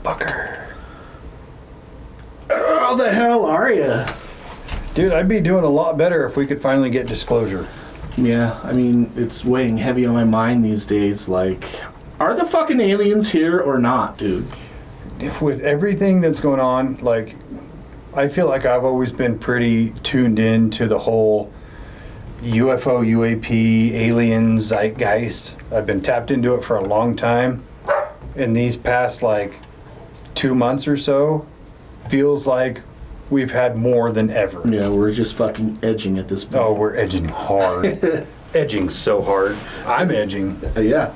motherfucker. How the hell are you? Dude, I'd be doing a lot better if we could finally get disclosure. Yeah, I mean, it's weighing heavy on my mind these days. Like, are the fucking aliens here or not, dude? With everything that's going on, like, I feel like I've always been pretty tuned in to the whole UFO, UAP, alien zeitgeist. I've been tapped into it for a long time. In these past, like, 2 months or so, feels like we've had more than ever. Yeah, we're just fucking edging at this point. Oh, we're edging hard. Edging so hard. I'm edging. Yeah.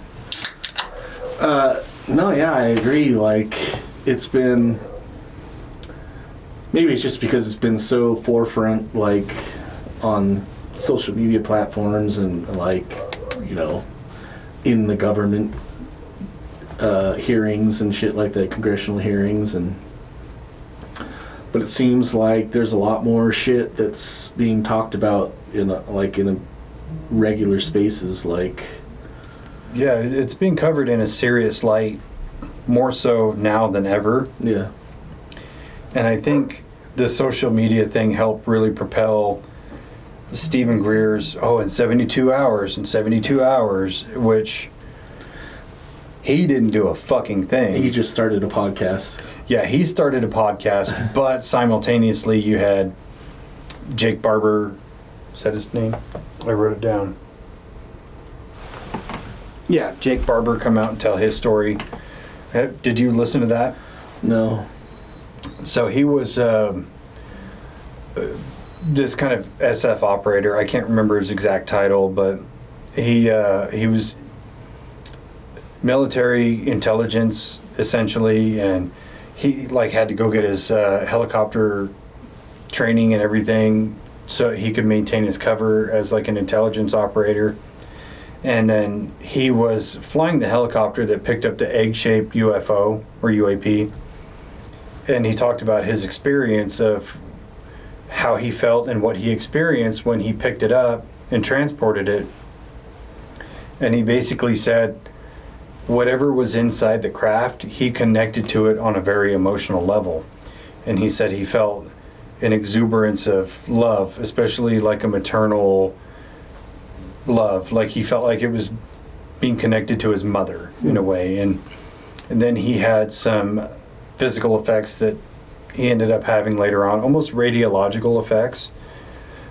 No, yeah, I agree. Like, it's been... Maybe it's just because it's been so forefront, like, on social media platforms and, like, you know, in the government hearings and shit like that, congressional hearings, and... But it seems like there's a lot more shit that's being talked about in a regular spaces, like... Yeah, it's being covered in a serious light, more so now than ever. Yeah. And I think the social media thing helped really propel Stephen Greer's, in 72 hours, which he didn't do a fucking thing. He just started a podcast. Yeah, he started a podcast, but simultaneously you had Jake Barber, is that his name? I wrote it down. Yeah, Jake Barber come out and tell his story. Did you listen to that? No. So he was this kind of SF operator. I can't remember his exact title, but he was military intelligence essentially, and he like had to go get his helicopter training and everything so he could maintain his cover as like an intelligence operator. And then he was flying the helicopter that picked up the egg-shaped UFO or UAP. And he talked about his experience of how he felt and what he experienced when he picked it up and transported it. And he basically said whatever was inside the craft, he connected to it on a very emotional level. And he said he felt an exuberance of love, especially like a maternal love. Like he felt like it was being connected to his mother in a way. And then he had some physical effects that he ended up having later on, almost radiological effects.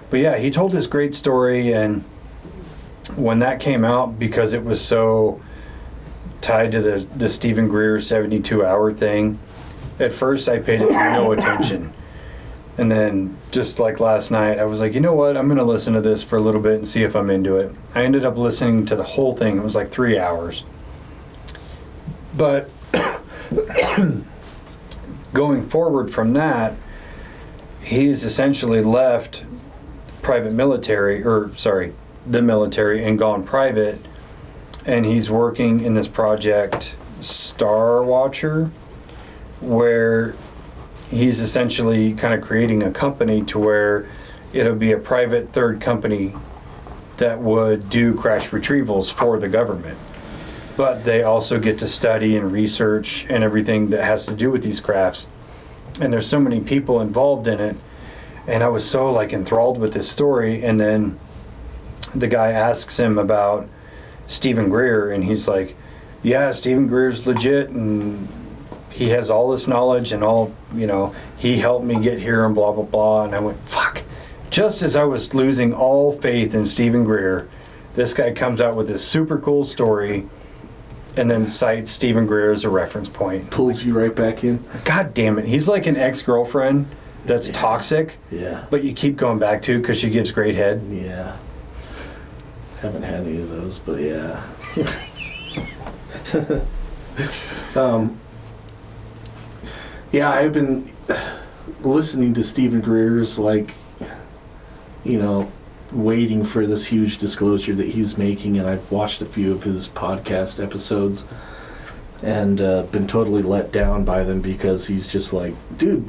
But yeah, he told this great story, and when that came out, because it was so tied to the Stephen Greer 72-hour thing, at first I paid it no attention. And then just like last night, I was like, you know what, I'm going to listen to this for a little bit and see if I'm into it. I ended up listening to the whole thing. It was like 3 hours. But going forward from that, he's essentially left the military and gone private, and he's working in this project Star Watcher, where he's essentially kind of creating a company to where it'll be a private third company that would do crash retrievals for the government. But they also get to study and research and everything that has to do with these crafts. And there's so many people involved in it. And I was so like enthralled with this story. And then the guy asks him about Stephen Greer, and he's like, yeah, Stephen Greer's legit, and he has all this knowledge and all, you know, he helped me get here and blah, blah, blah. And I went, fuck. Just as I was losing all faith in Stephen Greer, this guy comes out with this super cool story and then cites Stephen Greer as a reference point. Pulls you right back in. God damn it. He's like an ex-girlfriend that's toxic. Yeah. But you keep going back to because she gives great head. Yeah. Haven't had any of those, but yeah. Yeah, I've been listening to Stephen Greer's, like, you know, waiting for this huge disclosure that he's making, and I've watched a few of his podcast episodes and been totally let down by them because he's just like, dude,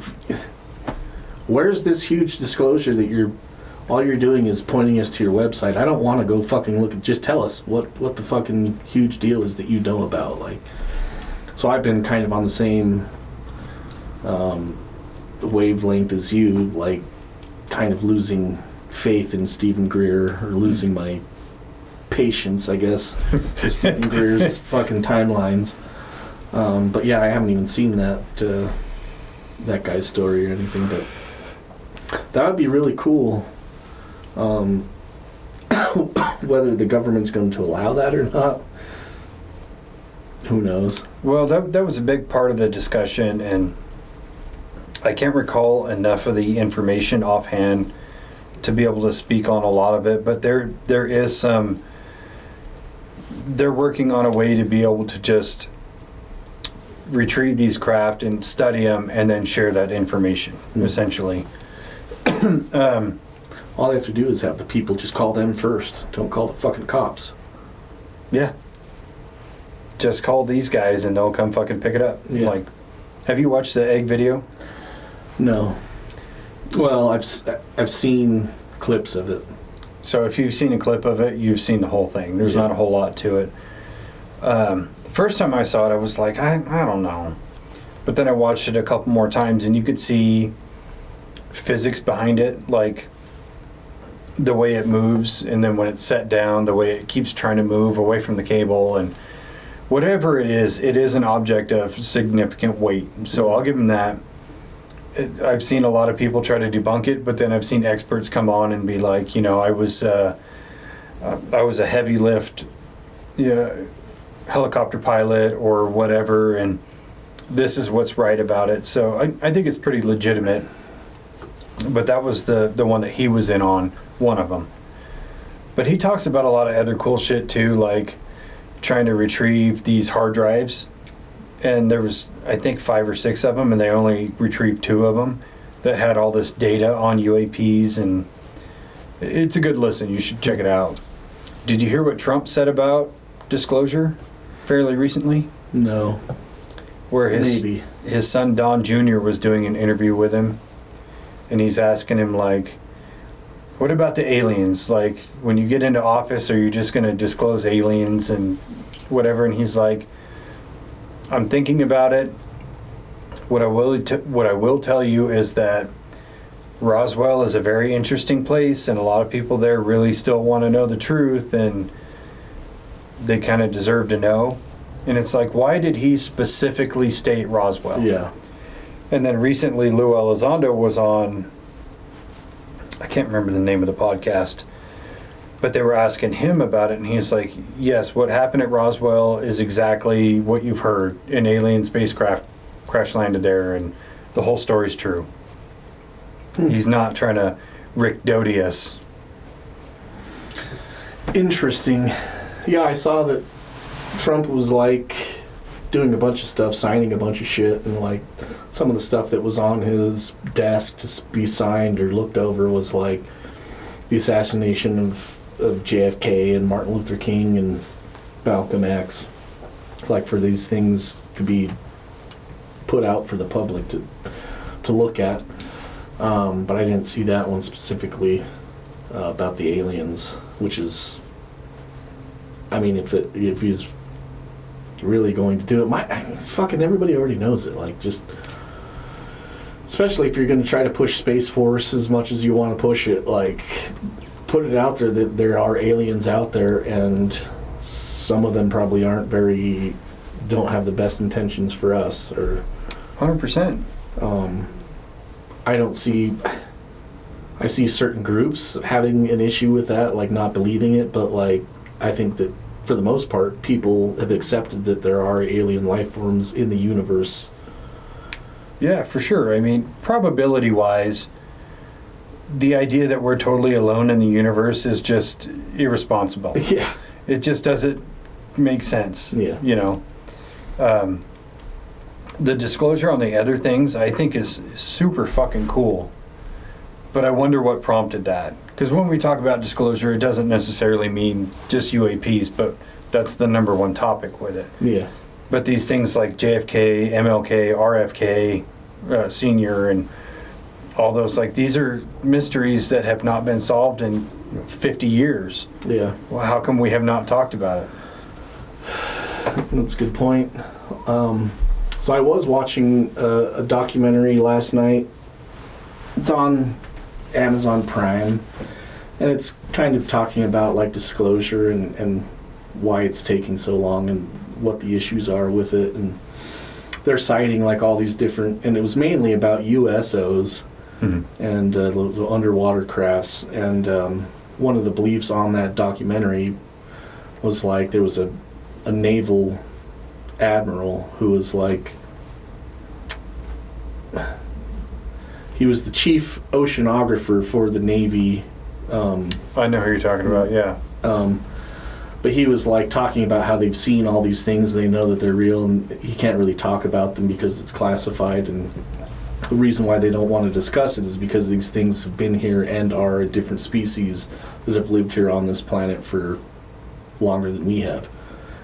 where's this huge disclosure that all you're doing is pointing us to your website? I don't want to go fucking look at, just tell us what the fucking huge deal is that you know about. Like, So I've been kind of on the same wavelength as you, like kind of losing faith in Stephen Greer, or losing my patience, I guess, with Stephen Greer's fucking timelines. But yeah, I haven't even seen that guy's story or anything, but that would be really cool. Whether the government's going to allow that or not, who knows? Well, that was a big part of the discussion, and I can't recall enough of the information offhand to be able to speak on a lot of it, but there is some. They're working on a way to be able to just retrieve these craft and study them and then share that information, essentially. All they have to do is have the people just call them first. Don't call the fucking cops. Yeah. Just call these guys and they'll come fucking pick it up. Yeah. Like, have you watched the egg video? No. Well, I've seen clips of it. So if you've seen a clip of it, you've seen the whole thing. There's not a whole lot to it. First time I saw it, I was like, I don't know. But then I watched it a couple more times, and you could see physics behind it, like the way it moves, and then when it's set down, the way it keeps trying to move away from the cable, and whatever it is an object of significant weight. So I'll give them that. I've seen a lot of people try to debunk it, but then I've seen experts come on and be like, I was a heavy lift, helicopter pilot or whatever, and this is what's right about it. So I think it's pretty legitimate. But that was the one that he was in on, one of them. But he talks about a lot of other cool shit too, like trying to retrieve these hard drives. And there was, I think, 5 or 6 of them, and they only retrieved 2 of them that had all this data on UAPs, and it's a good listen. You should check it out. Did you hear what Trump said about disclosure fairly recently? No. Where his son Don Jr. was doing an interview with him, and he's asking him, like, what about the aliens? Like, when you get into office, are you just going to disclose aliens and whatever? And he's like, I'm thinking about it. What I will tell you is that Roswell is a very interesting place, and a lot of people there really still want to know the truth, and they kind of deserve to know. And it's like, why did he specifically state Roswell? Yeah. And then recently Lou Elizondo was on, I can't remember the name of the podcast, but they were asking him about it, and he's like, yes, what happened at Roswell is exactly what you've heard. An alien spacecraft crash landed there, and the whole story's true. He's not trying to Rick Doty us. Interesting. Yeah, I saw that Trump was like doing a bunch of stuff, signing a bunch of shit, and like some of the stuff that was on his desk to be signed or looked over was like the assassination of JFK and Martin Luther King and Malcolm X. Like, for these things to be put out for the public to look at. But I didn't see that one specifically about the aliens, which is, I mean, if he's really going to do it, fucking everybody already knows it. Like, just, especially if you're going to try to push Space Force as much as you want to push it, like, put it out there that there are aliens out there, and some of them probably don't have the best intentions for us, or 100%. I see certain groups having an issue with that, like not believing it, but like I think that for the most part people have accepted that there are alien life forms in the universe. Yeah, for sure. I mean, probability wise, the idea that we're totally alone in the universe is just irresponsible. Yeah. It just doesn't make sense. Yeah. The disclosure on the other things I think is super fucking cool. But I wonder what prompted that. Because when we talk about disclosure, it doesn't necessarily mean just UAPs, but that's the number one topic with it. Yeah. But these things like JFK, MLK, RFK, Senior, and all those, like, these are mysteries that have not been solved in 50 years. Yeah. Well, how come we have not talked about it? That's a good point. So I was watching a documentary last night. It's on Amazon Prime, and it's kind of talking about like disclosure and why it's taking so long and what the issues are with it. And they're citing like all these different, and it was mainly about USOs and those underwater crafts. And one of the beliefs on that documentary was like there was a naval admiral who was like, he was the chief oceanographer for the Navy. I know who you're talking about, yeah. But he was like talking about how they've seen all these things, they know that they're real, and he can't really talk about them because it's classified. And the reason why they don't want to discuss it is because these things have been here and are a different species that have lived here on this planet for longer than we have,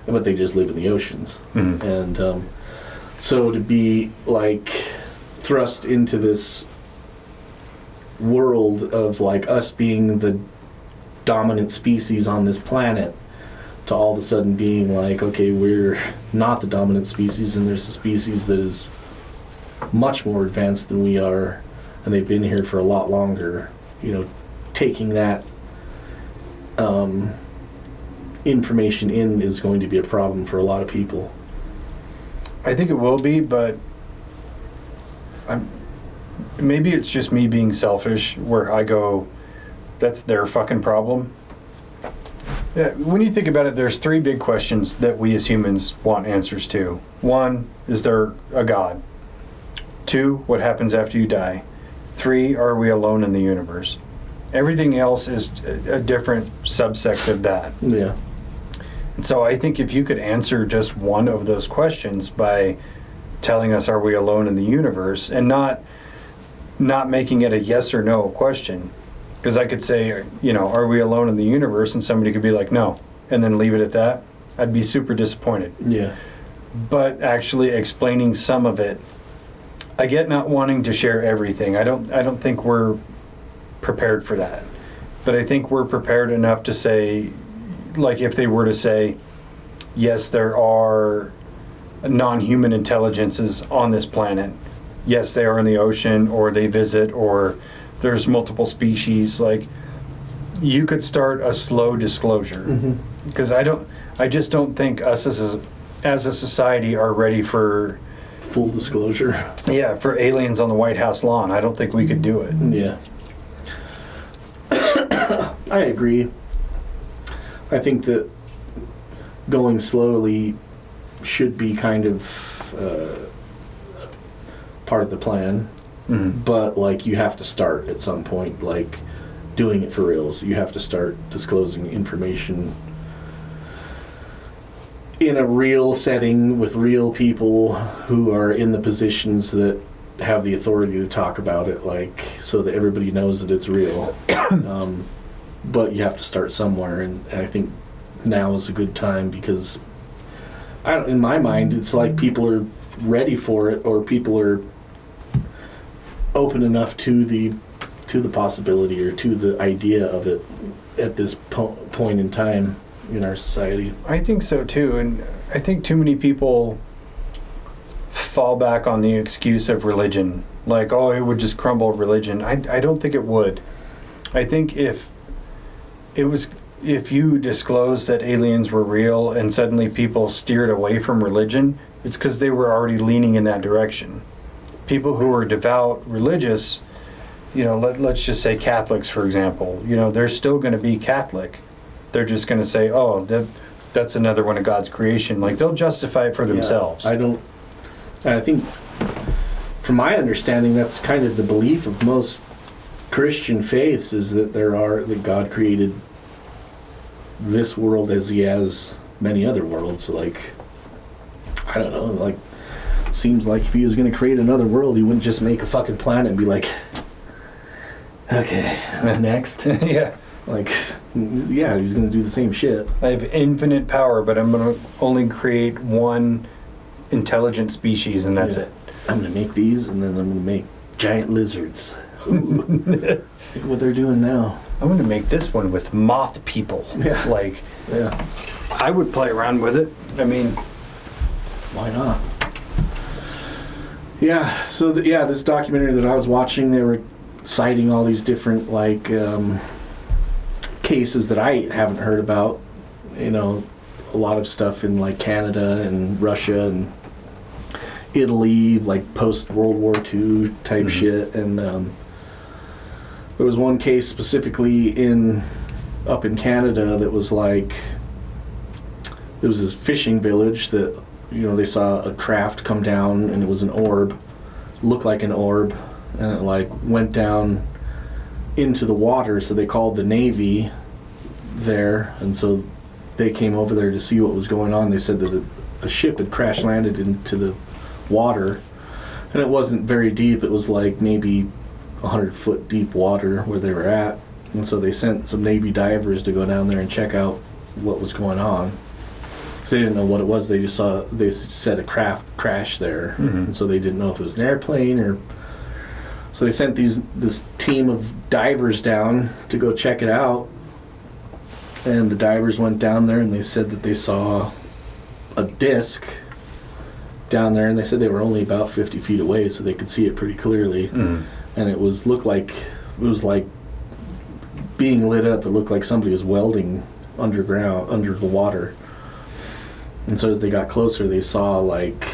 but they just live in the oceans. And so to be like thrust into this world of like us being the dominant species on this planet, to all of a sudden being like, okay, we're not the dominant species, and there's a species that is much more advanced than we are, and they've been here for a lot longer. You know, taking that information in is going to be a problem for a lot of people. I think it will be, but maybe it's just me being selfish, where I go, that's their fucking problem. Yeah, when you think about it, there's three big questions that we as humans want answers to. One, is there a God? Two, what happens after you die? Three, are we alone in the universe? Everything else is a different subsect of that. Yeah. And so I think if you could answer just one of those questions by telling us, are we alone in the universe, and not making it a yes or no question. Because I could say, you know, are we alone in the universe? And somebody could be like, no, and then leave it at that. I'd be super disappointed. Yeah. But actually explaining some of it, I get not wanting to share everything. I don't think we're prepared for that. But I think we're prepared enough to say, like if they were to say, yes, there are non-human intelligences on this planet. Yes, they are in the ocean, or they visit, or there's multiple species. Like, you could start a slow disclosure, because I just don't think us as a society are ready for full disclosure. Yeah, for aliens on the White House lawn. I don't think we could do it. Yeah. I agree. I think that going slowly should be kind of part of the plan. But like, you have to start at some point, like doing it for reals. You have to start disclosing information in a real setting with real people who are in the positions that have the authority to talk about it, like, so that everybody knows that it's real. But you have to start somewhere, and I think now is a good time, because in my mind, it's like people are ready for it, or people are open enough to the possibility or to the idea of it at this point in time in our society. I think so too, and I think too many people fall back on the excuse of religion, like, oh, it would just crumble religion. I don't think it would. I think if you disclosed that aliens were real and suddenly people steered away from religion, it's because they were already leaning in that direction. People who are devout, religious, you know, let's just say Catholics, for example, you know, they're still going to be Catholic. They're just going to say, oh, that's another one of God's creation. Like, they'll justify it for themselves. I think, from my understanding, that's kind of the belief of most Christian faiths, is that that God created this world as he has many other worlds. Like, I don't know, like, seems like if he was going to create another world, he wouldn't just make a fucking planet and be like, okay, next. Yeah. Like, yeah, he's going to do the same shit. I have infinite power, but I'm going to only create one intelligent species, and that's it. I'm going to make these, and then I'm going to make giant lizards. Look what they're doing now. I'm going to make this one with moth people. Yeah. Like, yeah. I would play around with it. I mean, why not? Yeah, so this documentary that I was watching, they were citing all these different like cases that I haven't heard about. You know, a lot of stuff in like Canada and Russia and Italy, like post World War II type shit. And there was one case specifically up in Canada that was like, there was this fishing village that, you know, they saw a craft come down and it was an orb, looked like an orb, and it like went down into the water, so they called the Navy there, and so they came over there to see what was going on. They said that a ship had crash landed into the water, and it wasn't very deep. It was like maybe 100-foot deep water where they were at, and so they sent some Navy divers to go down there and check out what was going on. They didn't know what it was. They said a craft crashed there, and so they didn't know if it was an airplane or. So they sent this team of divers down to go check it out, and the divers went down there and they said that they saw a disc down there, and they said they were only about 50 feet away, so they could see it pretty clearly, and it was like being lit up. It looked like somebody was welding underground under the water. And so as they got closer, they saw like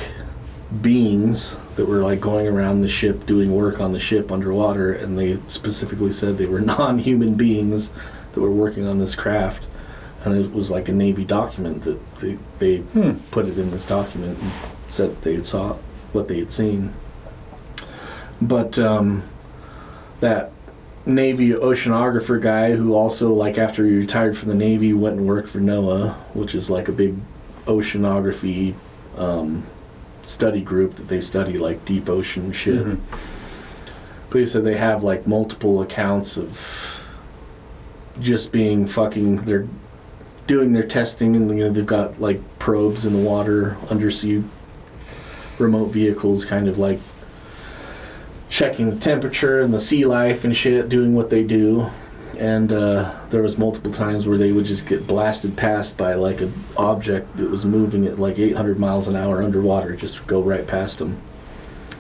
beings that were like going around the ship doing work on the ship underwater, and they specifically said they were non-human beings that were working on this craft. And it was like a Navy document that they put it in this document and said that they had saw what they had seen. But that Navy oceanographer guy, who also, like, after he retired from the Navy, went and worked for NOAA, which is like a big oceanography study group that they study like deep ocean shit. But he said they have like multiple accounts of just being fucking, they're doing their testing, and you know, they've got like probes in the water, undersea remote vehicles, kind of like checking the temperature and the sea life and shit, doing what they do. And there was multiple times where they would just get blasted past by like an object that was moving at like 800 miles an hour underwater, just go right past them.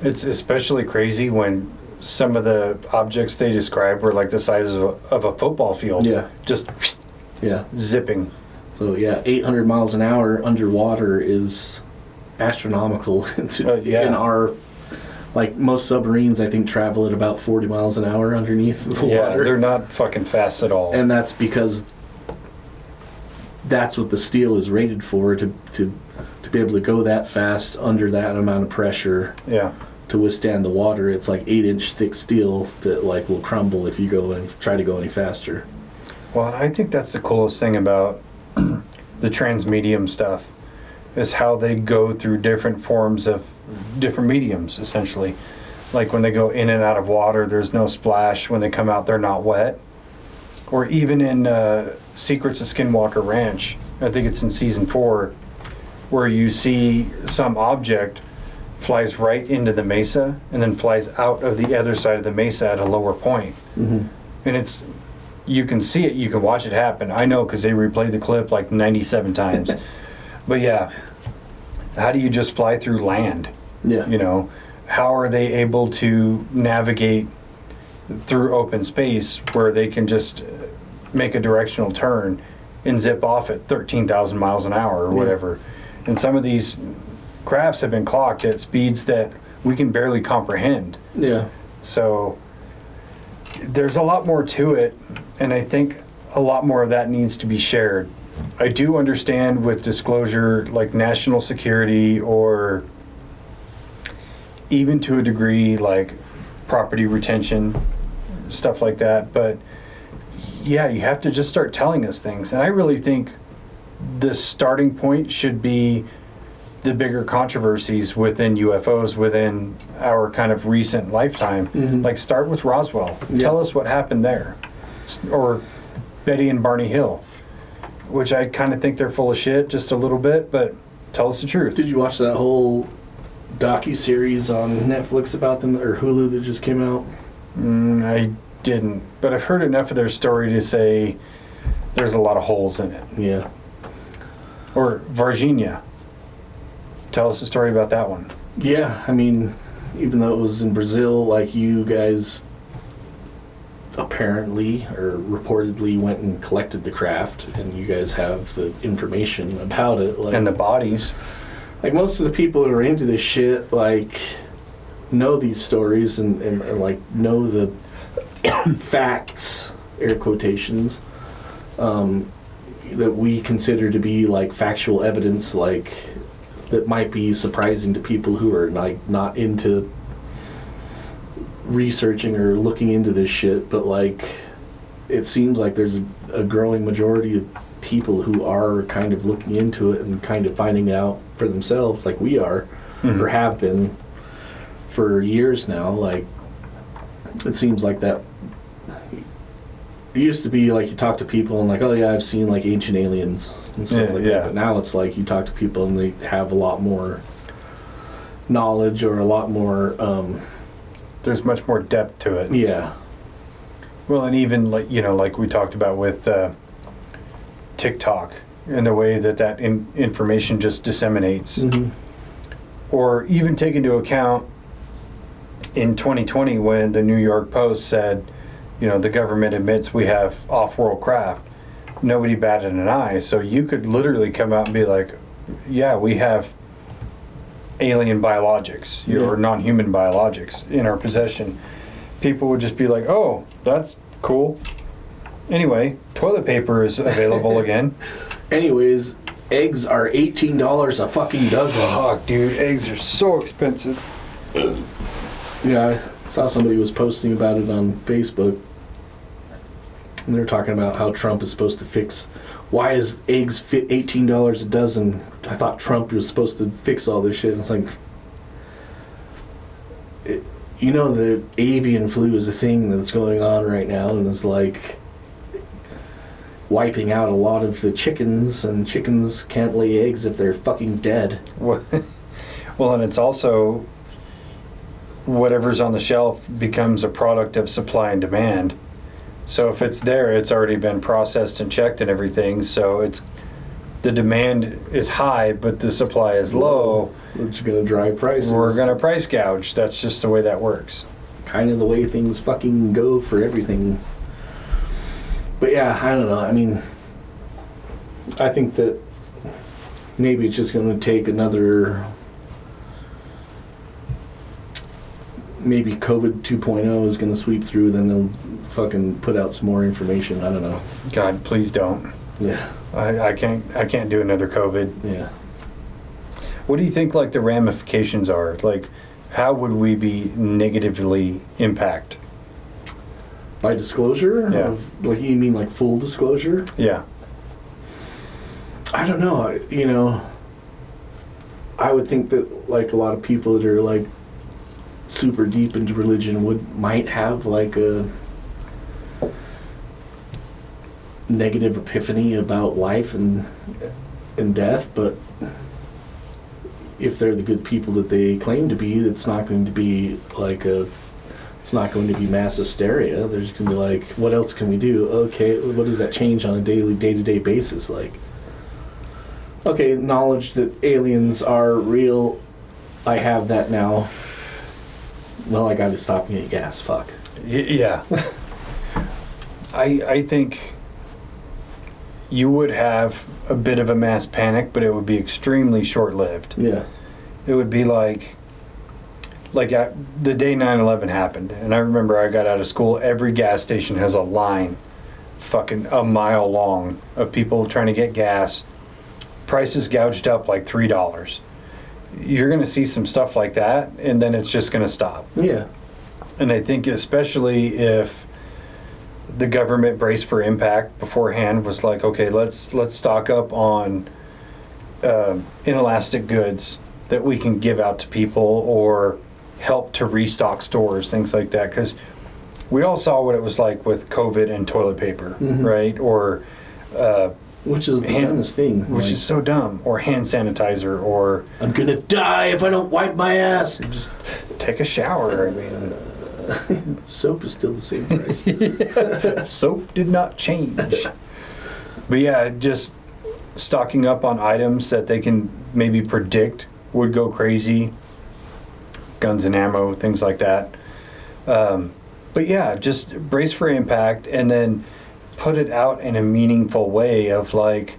It's especially crazy when some of the objects they described were like the size of a football field. Yeah. Just zipping. So yeah, 800 miles an hour underwater is astronomical. In our, like, most submarines, I think, travel at about 40 miles an hour underneath the water. Yeah, they're not fucking fast at all. And that's because that's what the steel is rated for, to be able to go that fast under that amount of pressure. Yeah. To withstand the water. It's like 8-inch thick steel that like will crumble if you go and try to go any faster. Well, I think that's the coolest thing about the transmedium stuff, is how they go through different forms of different mediums, essentially. Like when they go in and out of water, there's no splash. When they come out, they're not wet. Or even in Secrets of Skinwalker Ranch, I think it's in season 4, where you see some object flies right into the mesa and then flies out of the other side of the mesa at a lower point. And it's, you can see it, you can watch it happen. I know, because they replayed the clip like 97 times. But yeah, how do you just fly through land? Yeah. You know, how are they able to navigate through open space where they can just make a directional turn and zip off at 13,000 miles an hour or whatever? And some of these crafts have been clocked at speeds that we can barely comprehend. Yeah. So there's a lot more to it, and I think a lot more of that needs to be shared. I do understand with disclosure, like national security, or even to a degree like property retention, stuff like that. But yeah, you have to just start telling us things. And I really think the starting point should be the bigger controversies within UFOs within our kind of recent lifetime. Like, start with Roswell. Tell us what happened there. Or Betty and Barney Hill, which I kind of think they're full of shit just a little bit, but tell us the truth. Did you watch that whole docu-series on Netflix about them, or Hulu, that just came out? I didn't, but I've heard enough of their story to say there's a lot of holes in it. Yeah. Or Varginha. tell us a story about that one. Yeah, I mean, even though it was in Brazil, like, you guys apparently or reportedly went and collected the craft, and you guys have the information about it. Like, And the bodies. like, most of the people that are into this shit, like, know these stories and like, know the facts, air quotations, that we consider to be, like, factual evidence, like, that might be surprising to people who are, like, not into researching or looking into this shit. But, like, it seems like there's a growing majority of people who are kind of looking into it and kind of finding it out for themselves, like we are, or have been for years now. Like, it seems like that it used to be like you talk to people and, like, oh yeah, I've seen, like, ancient aliens and stuff like that. But now it's like you talk to people and they have a lot more knowledge, or a lot more There's much more depth to it. yeah. Well, and even, like, you know, like we talked about with TikTok and the way that information just disseminates. Or even take into account in 2020 when the New York Post said, you know, the government admits we have off-world craft. Nobody batted an eye. So you could literally come out and be like, yeah, we have alien biologics, or non-human biologics in our possession. People would just be like, oh, that's cool. Anyway, toilet paper is available again. Anyways, eggs are $18 a fucking dozen. Fuck, dude, eggs are so expensive. Yeah, I saw somebody was posting about it on Facebook, and they're talking about how Trump is supposed to fix. Why is eggs fit $18 a dozen? I thought Trump was supposed to fix all this shit. And it's like, you know, the avian flu is a thing that's going on right now, and it's like wiping out a lot of the chickens, and chickens can't lay eggs if they're fucking dead. Well, and it's also whatever's on the shelf becomes a product of supply and demand. So if it's there, it's already been processed and checked and everything. So it's the demand is high, but the supply is low. Which is going to drive prices. We're going to price gouge. That's just the way that works. Kind of the way things fucking go for everything. But yeah, I don't know. I mean, I think that maybe it's just going to take another. Maybe COVID 2.0 is going to sweep through, then they'll fucking put out some more information. I don't know. God, please don't. Yeah. I can't do another COVID. Yeah. What do you think, like, the ramifications are? Like, how would we be negatively impacted? By disclosure? Yeah. Like, you mean like full disclosure? Yeah. I don't know. You know, I would think that, like, a lot of people that are, like, super deep into religion might have, like, a negative epiphany about life and death, but if they're the good people that they claim to be, it's not going to be like it's not going to be mass hysteria. They're just going to be like, what else can we do? Okay, what does that change on a day-to-day basis? Like, okay, knowledge that aliens are real, I have that now. Well, I got to stop and get gas. Fuck. Yeah. I think you would have a bit of a mass panic, but it would be extremely short-lived. Yeah. It would be like the day 9/11 happened, and I remember I got out of school, every gas station has a line fucking a mile long of people trying to get gas. Prices gouged up like $3. You're going to see some stuff like that, and then it's just going to stop. Yeah. And I think especially if the government braced for impact beforehand, was like, okay, let's stock up on inelastic goods that we can give out to people or help to restock stores, things like that. Because we all saw what it was like with COVID and toilet paper, right? Or which is the dumbest thing. Which is so dumb. Or hand sanitizer, or I'm gonna die if I don't wipe my ass. Just take a shower. I mean, soap is still the same price. Yeah. Soap did not change. But yeah, just stocking up on items that they can maybe predict would go crazy. Guns and ammo, things like that. But yeah, just brace for impact and then put it out in a meaningful way of like,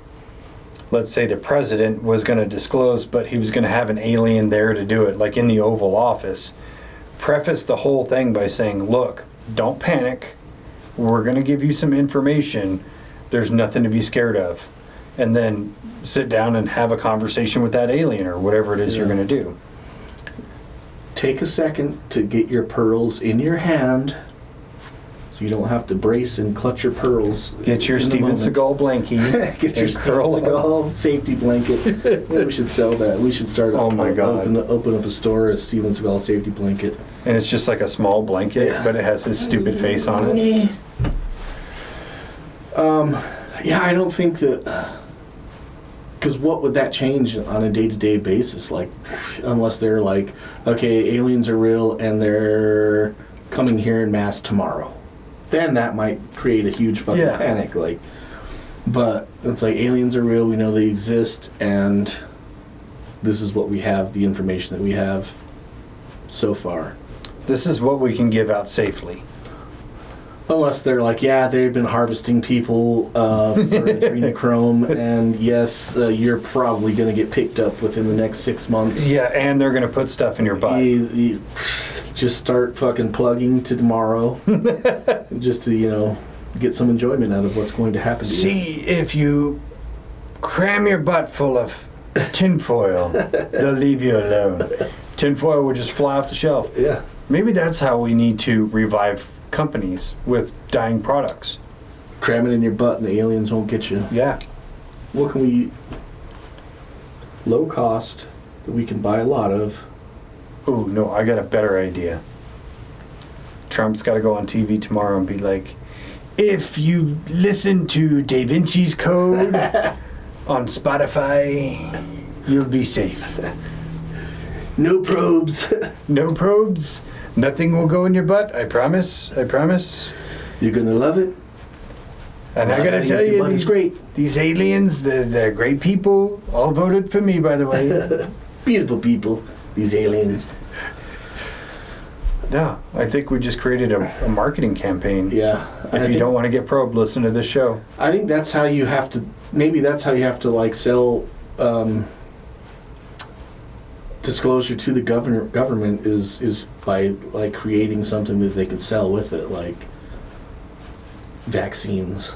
let's say the president was going to disclose, but he was going to have an alien there to do it, like in the Oval Office. Preface the whole thing by saying, look, don't panic. We're going to give you some information. There's nothing to be scared of. And then sit down and have a conversation with that alien or whatever it is you're going to do. Take a second to get your pearls in your hand so you don't have to brace and clutch your pearls. Get your Steven Seagal blankie. Get your Steven Seagal safety blanket. Yeah, we should sell that. We should start Oh my God. Open up a store, a Steven Seagal safety blanket. And it's just like a small blanket, but it has his stupid face on it. Yeah, I don't think that... Because what would that change on a day-to-day basis? Like, unless they're like, okay, aliens are real and they're coming here in mass tomorrow. Then that might create a huge fucking panic. Like, but it's like, aliens are real, we know they exist, and this is what we have, the information that we have so far. This is what we can give out safely. Unless they're like, yeah, they've been harvesting people for adrenochrome, and yes, you're probably going to get picked up within the next 6 months. Yeah, and they're going to put stuff in your butt. You just start fucking plugging to tomorrow, just to, get some enjoyment out of what's going to happen to you. See, if you cram your butt full of tinfoil, they'll leave you alone. Tinfoil will just fly off the shelf. Yeah. Maybe that's how we need to revive companies with dying products. Cram it in your butt and the aliens won't get you. Yeah. What can we eat? Low cost that we can buy a lot of. Oh, no, I got a better idea. Trump's got to go on TV tomorrow and be like, if you listen to Dave-inci's Code on Spotify, you'll be safe. No probes. No probes. Nothing will go in your butt. I promise. I promise. You're going to love it. And I got to tell you, these aliens, they're great people. All voted for me, by the way. Beautiful people, these aliens. No, I think we just created a marketing campaign. Yeah. If you don't want to get probed, listen to this show. I think that's how you have to, maybe that's how you have to like sell disclosure to the government is by like creating something that they can sell with it, like vaccines.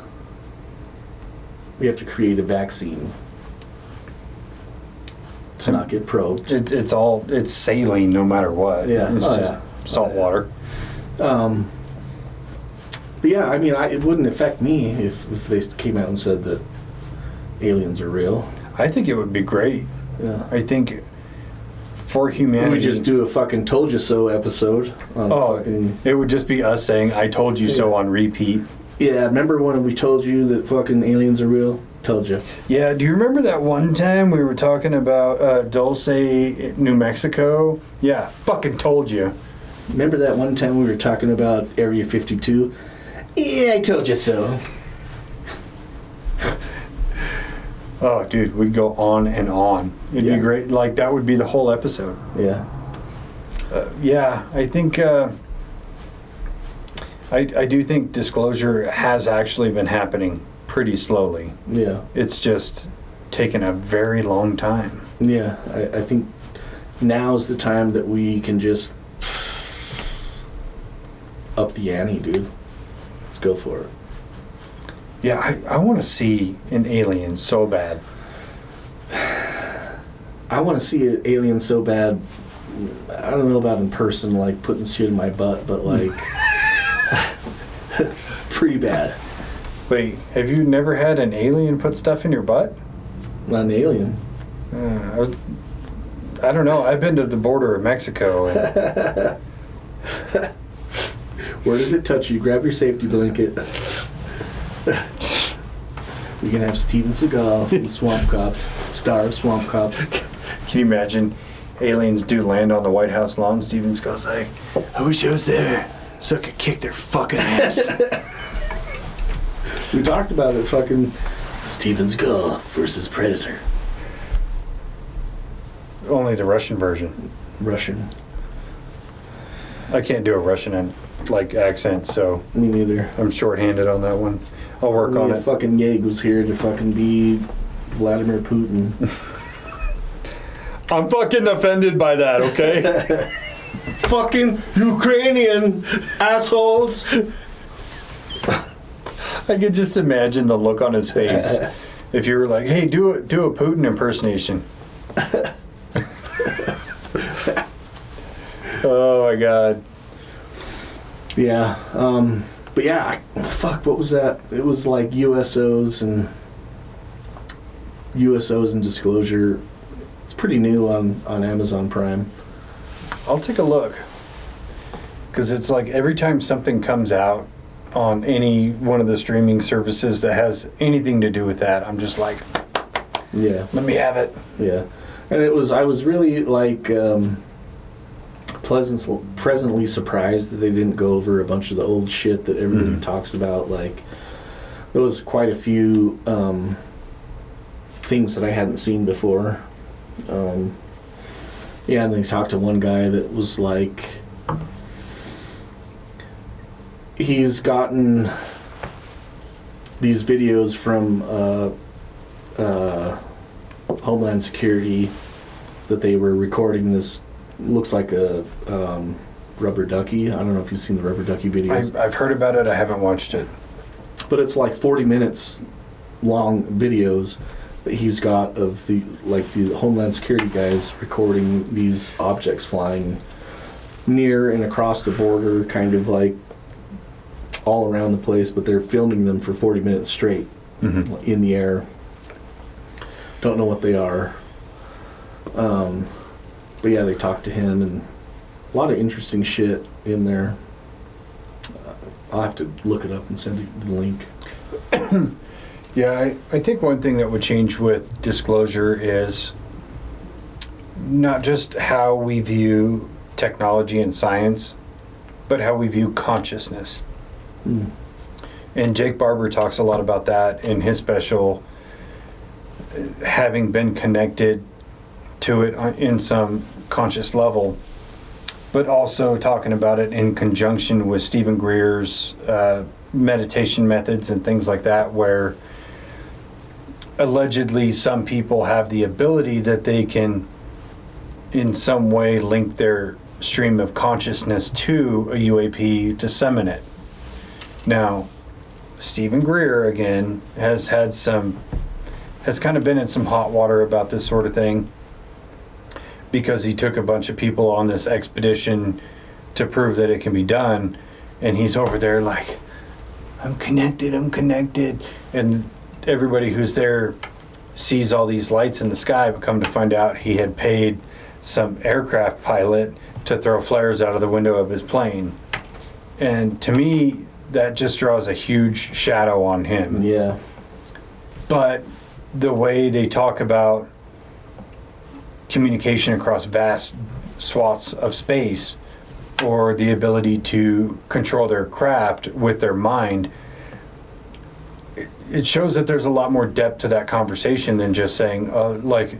We have to create a vaccine to not get probed. It's saline no matter what. Yeah. It's just salt water. But yeah, I mean, it wouldn't affect me if they came out and said that aliens are real. I think it would be great. Yeah. I think for humanity... We just do a fucking told you so episode. It would just be us saying, I told you so on repeat. Yeah, remember when we told you that fucking aliens are real? Told you. Yeah, do you remember that one time we were talking about Dulce, New Mexico? Yeah, fucking told you. Remember that one time we were talking about Area 52? Yeah, I told you so. Oh, dude, we'd go on and on. It'd be great. Like, that would be the whole episode. Yeah. Yeah, I think... I do think disclosure has actually been happening pretty slowly. Yeah. It's just taken a very long time. Yeah, I think now's the time that we can just up the ante, dude. Let's go for it. Yeah, I want to see an alien so bad. I want to see an alien so bad. I don't know about in person, like putting shit in my butt, but like pretty bad. Wait, have you never had an alien put stuff in your butt? Not an alien. I don't know. I've been to the border of Mexico. And Where did it touch you? Grab your safety blanket. We can have Steven Seagal from Swamp Cops, star of Swamp Cops. Can you imagine aliens do land on the White House lawn? Steven Seagal's like, I wish I was there so I could kick their fucking ass. We talked about it, fucking Steven Seagal versus Predator. Only the Russian version. Russian. I can't do a Russian accent, so Me neither. I'm shorthanded on that one. I'll work on it. Fucking Yeg was here to fucking be Vladimir Putin. I'm fucking offended by that, okay? Fucking Ukrainian assholes. I could just imagine the look on his face if you were like, "Hey, do a Putin impersonation." Oh my god. Yeah. But yeah, fuck, what was that? It was like USOs and Disclosure. It's pretty new on Amazon Prime. I'll take a look. Because it's like every time something comes out on any one of the streaming services that has anything to do with that, I'm just like, yeah, let me have it. Yeah. And I was really like pleasantly surprised that they didn't go over a bunch of the old shit that everybody talks about. Like, there was quite a few things that I hadn't seen before. Yeah, and they talked to one guy that was like, he's gotten these videos from Homeland Security that they were recording this, looks like a rubber ducky. I don't know if you've seen the rubber ducky videos. I've heard about it. I haven't watched it. But it's like 40 minutes long videos that he's got of the Homeland Security guys recording these objects flying near and across the border, kind of like all around the place, but they're filming them for 40 minutes straight in the air. Don't know what they are. But yeah, they talked to him, and a lot of interesting shit in there. I'll have to look it up and send you the link. Yeah, I think one thing that would change with Disclosure is not just how we view technology and science, but how we view consciousness. And Jake Barber talks a lot about that in his special, having been connected to it in some conscious level, but also talking about it in conjunction with Stephen Greer's meditation methods and things like that, where allegedly some people have the ability that they can in some way link their stream of consciousness to a UAP to summon it. Now, Stephen Greer, again, has kind of been in some hot water about this sort of thing, because he took a bunch of people on this expedition to prove that it can be done, and he's over there like, I'm connected, and everybody who's there sees all these lights in the sky, but come to find out he had paid some aircraft pilot to throw flares out of the window of his plane. And to me, that just draws a huge shadow on him. Yeah. But the way they talk about communication across vast swaths of space, or the ability to control their craft with their mind, it shows that there's a lot more depth to that conversation than just saying, like,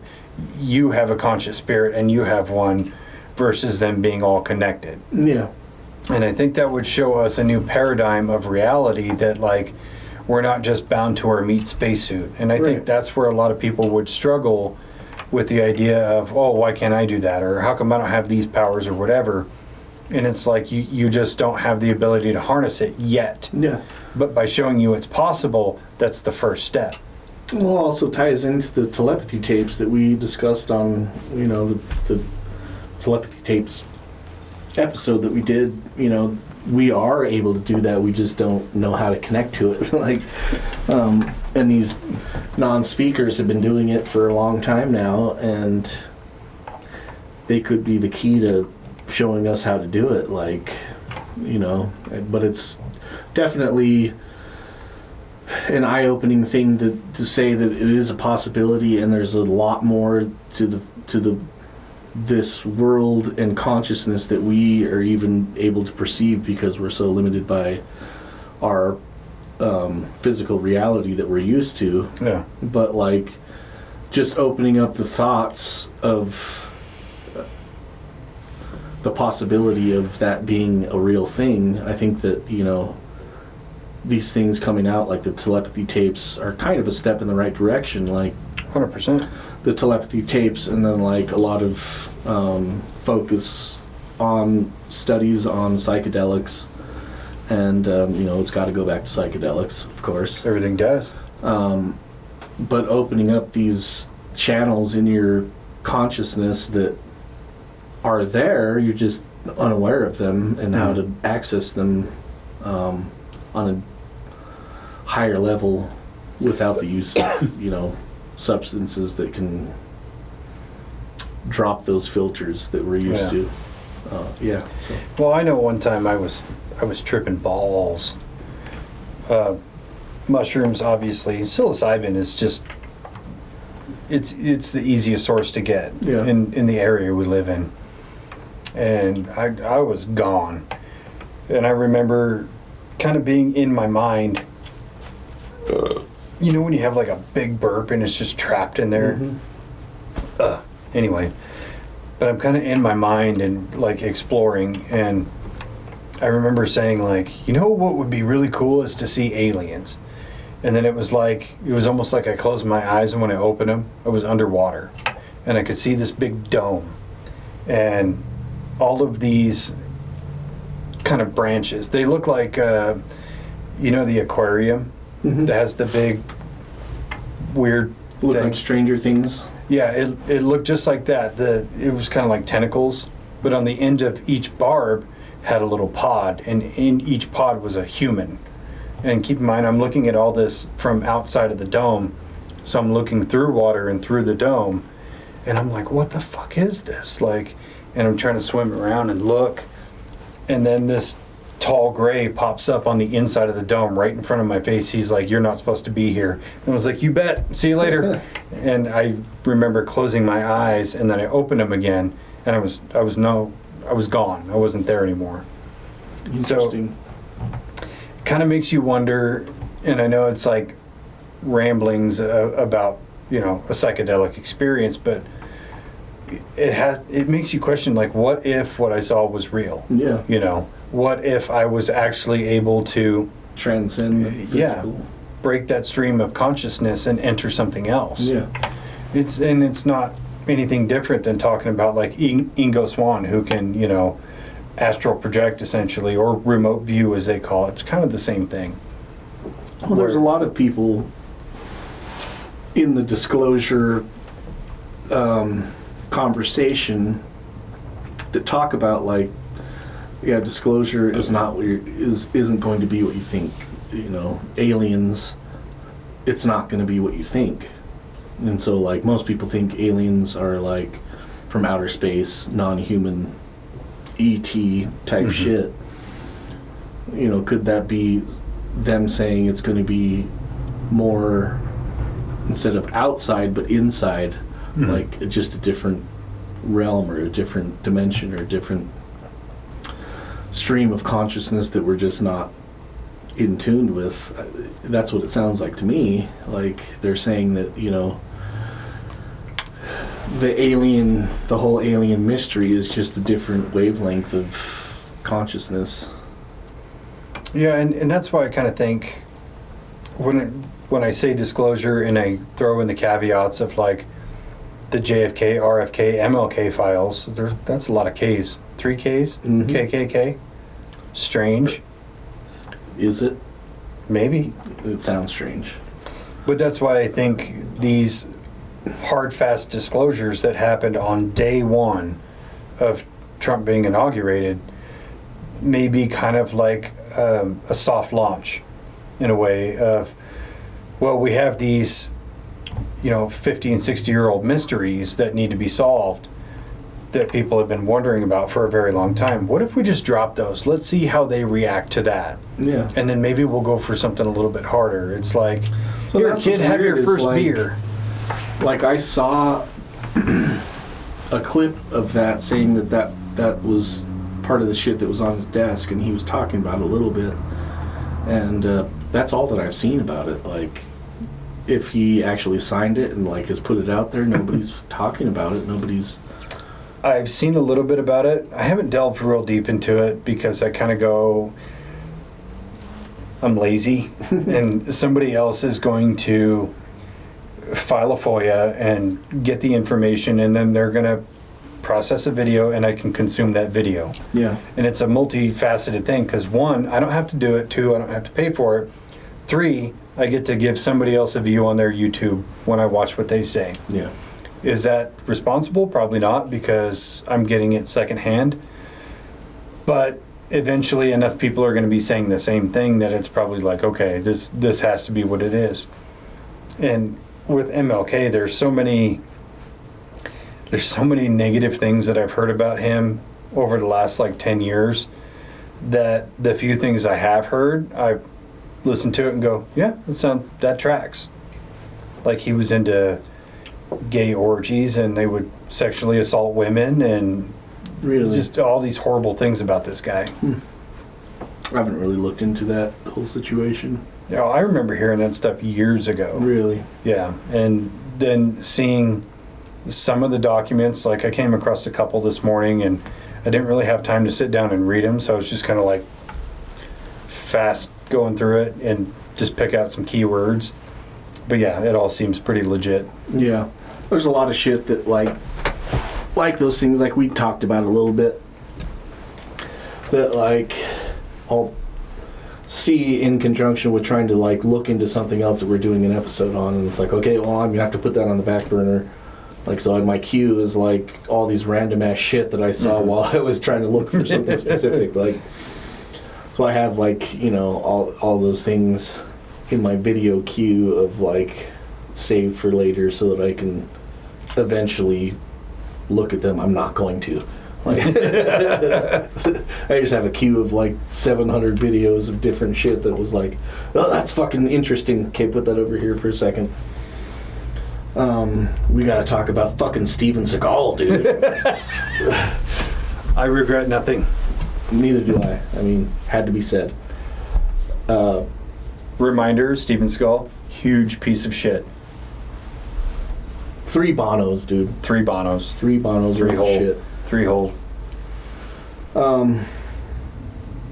you have a conscious spirit and you have one, versus them being all connected. Yeah. And I think that would show us a new paradigm of reality, that like, we're not just bound to our meat spacesuit. And I think that's where a lot of people would struggle with the idea of, oh, why can't I do that? Or how come I don't have these powers or whatever? And it's like, you just don't have the ability to harness it yet. Yeah. But by showing you it's possible, that's the first step. Well, also ties into the telepathy tapes that we discussed on, the telepathy tapes episode that we did. We are able to do that. We just don't know how to connect to it. And these non-speakers have been doing it for a long time now, and they could be the key to showing us how to do it. But it's definitely an eye-opening thing to say that it is a possibility, and there's a lot more to this world and consciousness that we are even able to perceive, because we're so limited by our physical reality that we're used to. Yeah. But just opening up the thoughts of the possibility of that being a real thing, I think that, these things coming out, like the telepathy tapes, are kind of a step in the right direction. Like 100%. the telepathy tapes, and then like a lot of focus on studies on psychedelics. And, it's got to go back to psychedelics, of course. Everything does. But opening up these channels in your consciousness that are there, you're just unaware of them and how to access them on a higher level without the use of, substances that can drop those filters that we're used to. So. Well, I know one time I was tripping balls. Mushrooms, obviously. Psilocybin is just it's the easiest source to get in the area we live in. And I was gone. And I remember kind of being in my mind, when you have like a big burp and it's just trapped in there. Anyway, but I'm kind of in my mind and like exploring, and I remember saying like, what would be really cool is to see aliens. And then it was almost like I closed my eyes, and when I opened them, I was underwater, and I could see this big dome, and all of these kind of branches. They look like, the aquarium that has the big weird Look thing. like Stranger Things. Yeah, it looked just like that. It was kind of like tentacles, but on the end of each barb had a little pod, and in each pod was a human. And keep in mind, I'm looking at all this from outside of the dome, so I'm looking through water and through the dome, and I'm like, what the fuck is this? Like, and I'm trying to swim around and look, and then this tall gray pops up on the inside of the dome right in front of my face. He's like, you're not supposed to be here. And I was like, you bet, see you later. And I remember closing my eyes, and then I opened them again, and I was gone. I wasn't there anymore. Interesting. So it kind of makes you wonder, and I know it's like ramblings about, a psychedelic experience, but it makes you question, like, what if what I saw was real? Yeah. What if I was actually able to transcend the physical? Break that stream of consciousness and enter something else. Yeah. It's not anything different than talking about like Ingo Swann, who can, astral project essentially, or remote view as they call it. It's kind of the same thing. Well, there's a lot of people in the disclosure conversation that talk about like, disclosure is not what isn't going to be what you think. Aliens, it's not going to be what you think. And so like most people think aliens are like from outer space, non-human ET type shit. Could that be them saying it's going to be more, instead of outside but inside, like just a different realm or a different dimension or a different stream of consciousness that we're just not in tune with? That's what it sounds like to me. Like they're saying that, the whole alien mystery is just a different wavelength of consciousness. Yeah, and that's why I kind of think when I say disclosure and I throw in the caveats of like the JFK, RFK, MLK files, that's a lot of Ks. 3 Ks? KKK? Strange. Is it? Maybe. It sounds strange. But that's why I think these hard, fast disclosures that happened on day one of Trump being inaugurated may be kind of like a soft launch in a way of, well, we have these 50 and 60-year-old mysteries that need to be solved that people have been wondering about for a very long time. What if we just drop those? Let's see how they react to that. Yeah. And then maybe we'll go for something a little bit harder. It's like, so here, kid, have your first beer. Like I saw a clip of that saying that was part of the shit that was on his desk, and he was talking about it a little bit. And that's all that I've seen about it. Like, if he actually signed it and like has put it out there, nobody's talking about it. Nobody's I've seen a little bit about it. I haven't delved real deep into it because I kind of go, I'm lazy, and somebody else is going to file a FOIA and get the information, and then they're going to process a video, and I can consume that video. Yeah. And it's a multifaceted thing because 1, I don't have to do it. 2, I don't have to pay for it. 3, I get to give somebody else a view on their YouTube when I watch what they say. Yeah. Is that responsible? Probably not, because I'm getting it secondhand. But eventually enough people are going to be saying the same thing that it's probably like, okay, this has to be what it is. And with MLK, there's so many negative things that I've heard about him over the last like 10 years that the few things I have heard, I've listened to it and go, yeah, that tracks. Like he was into gay orgies and they would sexually assault women and Really? just all these horrible things about this guy. I haven't really looked into that whole situation. You know, I remember hearing that stuff years ago. Really? Yeah, and then seeing some of the documents, like I came across a couple this morning and I didn't really have time to sit down and read them, so I was just kind of like fast going through it and just pick out some keywords. But yeah, it all seems pretty legit. Yeah. There's a lot of shit that like those things like we talked about a little bit that like I'll see in conjunction with trying to like look into something else that we're doing an episode on, and it's like, okay, well, I'm gonna have to put that on the back burner. Like, so my queue is like all these random ass shit that I saw while I was trying to look for something specific. Like, so I have like, you know, all those things in my video queue of like saved for later so that I can eventually look at them. I'm not going to. Like, I just have a queue of like 700 videos of different shit that was like, oh, that's fucking interesting. Okay, put that over here for a second. We gotta talk about fucking Steven Seagal, dude. I regret nothing. Neither do I. I mean, had to be said. Reminder, Steven Seagal, huge piece of shit. 3 Bonos, dude. 3 Bonos. 3 Bonos. 3 hole. Shit. 3 hole.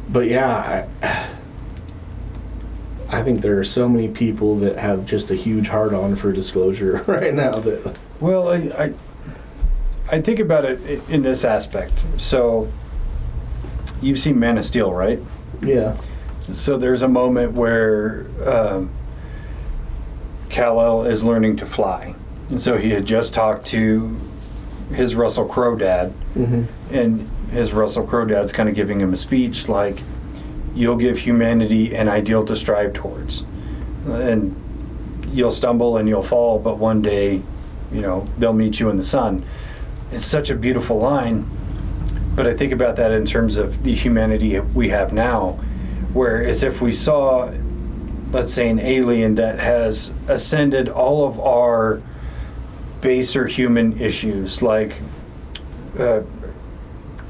But yeah, I think there are so many people that have just a huge hard-on for disclosure right now. That Well, I think about it in this aspect. So, you've seen Man of Steel, right? yeah, So there's a moment where Kal-El is learning to fly. And so he had just talked to his Russell Crowe dad, and his Russell Crowe dad's kind of giving him a speech like, you'll give humanity an ideal to strive towards. And you'll stumble and you'll fall, but one day, you know, they'll meet you in the sun. It's such a beautiful line, but I think about that in terms of the humanity we have now, where as if we saw, let's say, an alien that has ascended all of our baser human issues like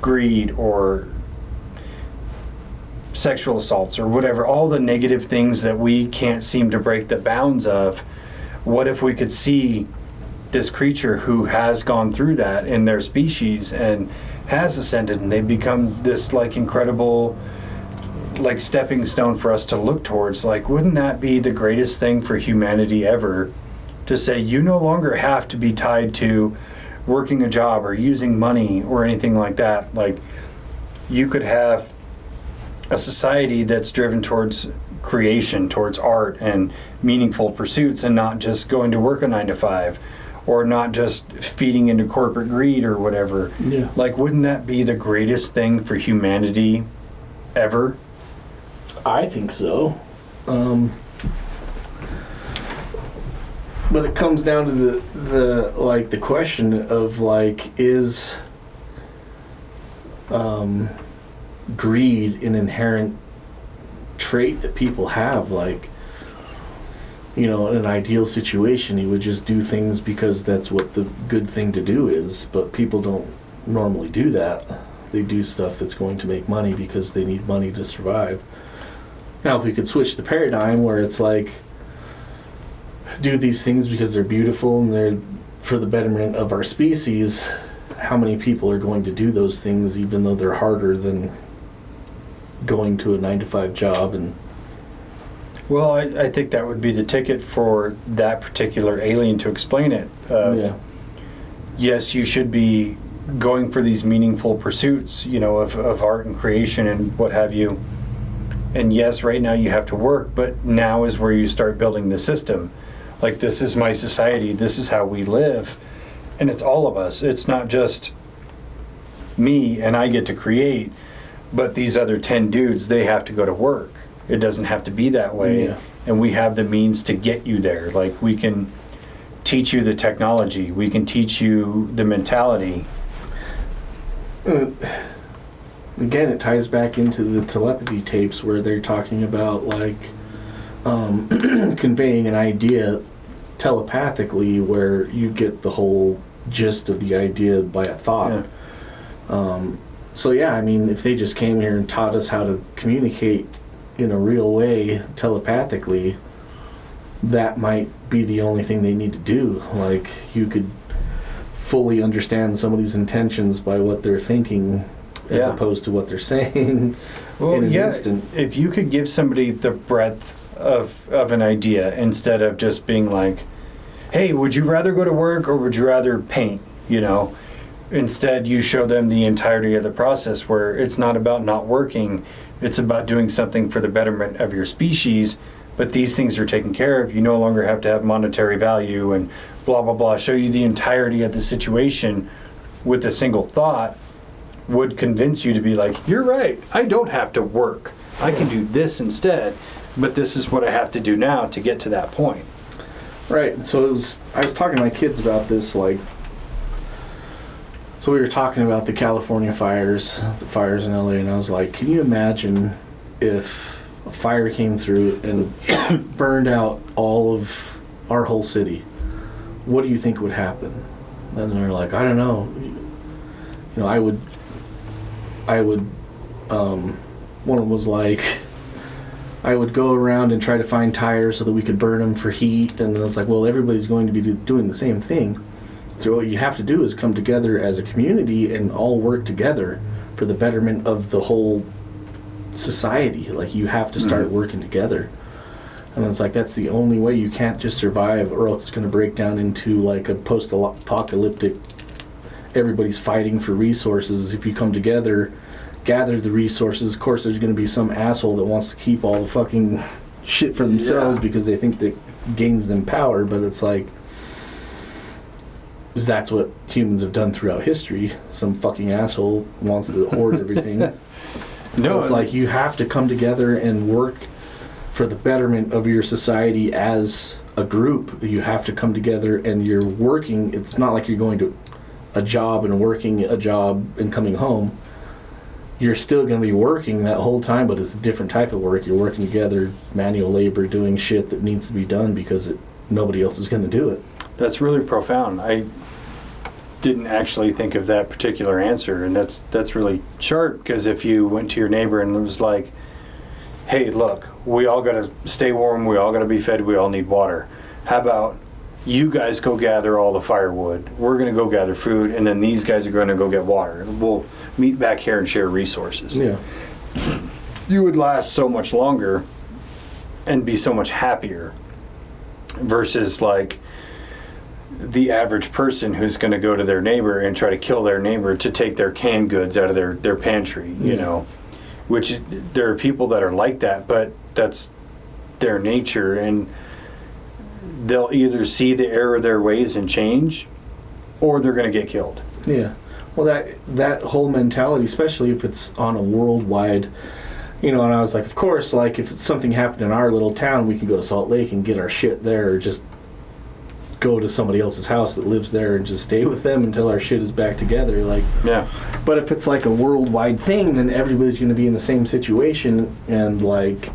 greed or sexual assaults or whatever, all the negative things that we can't seem to break the bounds of. What if we could see this creature who has gone through that in their species and has ascended, and they've become this like incredible like stepping stone for us to look towards? Like, wouldn't that be the greatest thing for humanity ever, to say you no longer have to be tied to working a job or using money or anything like that? Like, you could have a society that's driven towards creation, towards art and meaningful pursuits, and not just going to work a 9-to-5 or not just feeding into corporate greed or whatever. Yeah. Like, wouldn't that be the greatest thing for humanity ever? I think so. But it comes down to the question of like, is greed an inherent trait that people have? Like, you know, in an ideal situation, you would just do things because that's what the good thing to do is, but people don't normally do that. They do stuff that's going to make money because they need money to survive. Now, if we could switch the paradigm where it's like, do these things because they're beautiful and they're for the betterment of our species, how many people are going to do those things even though they're harder than going to a 9-to-5 job. And Well, I think that would be the ticket for that particular alien to explain it. Yes, you should be going for these meaningful pursuits, of art and creation and what have you. And yes, right now you have to work, but now is where you start building the system. Like, this is my society, this is how we live. And it's all of us. It's not just me and I get to create, but these other 10 dudes, they have to go to work. It doesn't have to be that way. Yeah. And we have the means to get you there. Like, we can teach you the technology. We can teach you the mentality. Again, it ties back into the telepathy tapes where they're talking about, like, conveying an idea telepathically where you get the whole gist of the idea by a thought. Yeah. So, yeah, I mean, if they just came here and taught us how to communicate in a real way telepathically, that might be the only thing they need to do. Like, you could fully understand somebody's intentions by what they're thinking as opposed to what they're saying in an instant. If you could give somebody the breadth of an idea instead of just being like, hey, would you rather go to work or would you rather paint, Instead, you show them the entirety of the process where it's not about not working, it's about doing something for the betterment of your species, but these things are taken care of. You no longer have to have monetary value and blah, blah, blah. Show you the entirety of the situation with a single thought would convince you to be like, you're right, I don't have to work. I can do this instead, but this is what I have to do now to get to that point. Right. So I was talking to my kids about this, like, so we were talking about the California fires, the fires in LA, and I was like, can you imagine if a fire came through and burned out all of our whole city? What do you think would happen? And they're like, I don't know. I would, one of them was like, I would go around and try to find tires so that we could burn them for heat. And I was like, well, everybody's going to be doing the same thing. So what you have to do is come together as a community and all work together for the betterment of the whole society. Like, you have to start working together. And it's like, that's the only way. You can't just survive, or else it's going to break down into like a post-apocalyptic, everybody's fighting for resources. If you come together, gather the resources, of course there's going to be some asshole that wants to keep all the fucking shit for themselves because they think that gains them power. But it's like, that's what humans have done throughout history. Some fucking asshole wants to hoard everything. No, it's like, you have to come together and work for the betterment of your society as a group. You have to come together and you're working. It's not like you're going to a job and working a job and coming home. You're still going to be working that whole time, but it's a different type of work. You're working together, manual labor, doing shit that needs to be done because nobody else is going to do it. That's really profound. I didn't actually think of that particular answer, and that's really sharp, because if you went to your neighbor and it was like, hey, look, we all got to stay warm, we all got to be fed, we all need water. How about you guys go gather all the firewood, we're going to go gather food, and then these guys are going to go get water. We'll meet back here and share resources. Yeah. You would last so much longer and be so much happier versus like the average person who's going to go to their neighbor and try to kill their neighbor to take their canned goods out of their pantry, which there are people that are like that, but that's their nature, and they'll either see the error of their ways and change, or they're going to get killed. Yeah. Well, that whole mentality, especially if it's on a worldwide, and I was like, of course, like, if something happened in our little town, we can go to Salt Lake and get our shit there, or just go to somebody else's house that lives there and just stay with them until our shit is back together. Like, yeah. But if it's like a worldwide thing, then everybody's going to be in the same situation, and like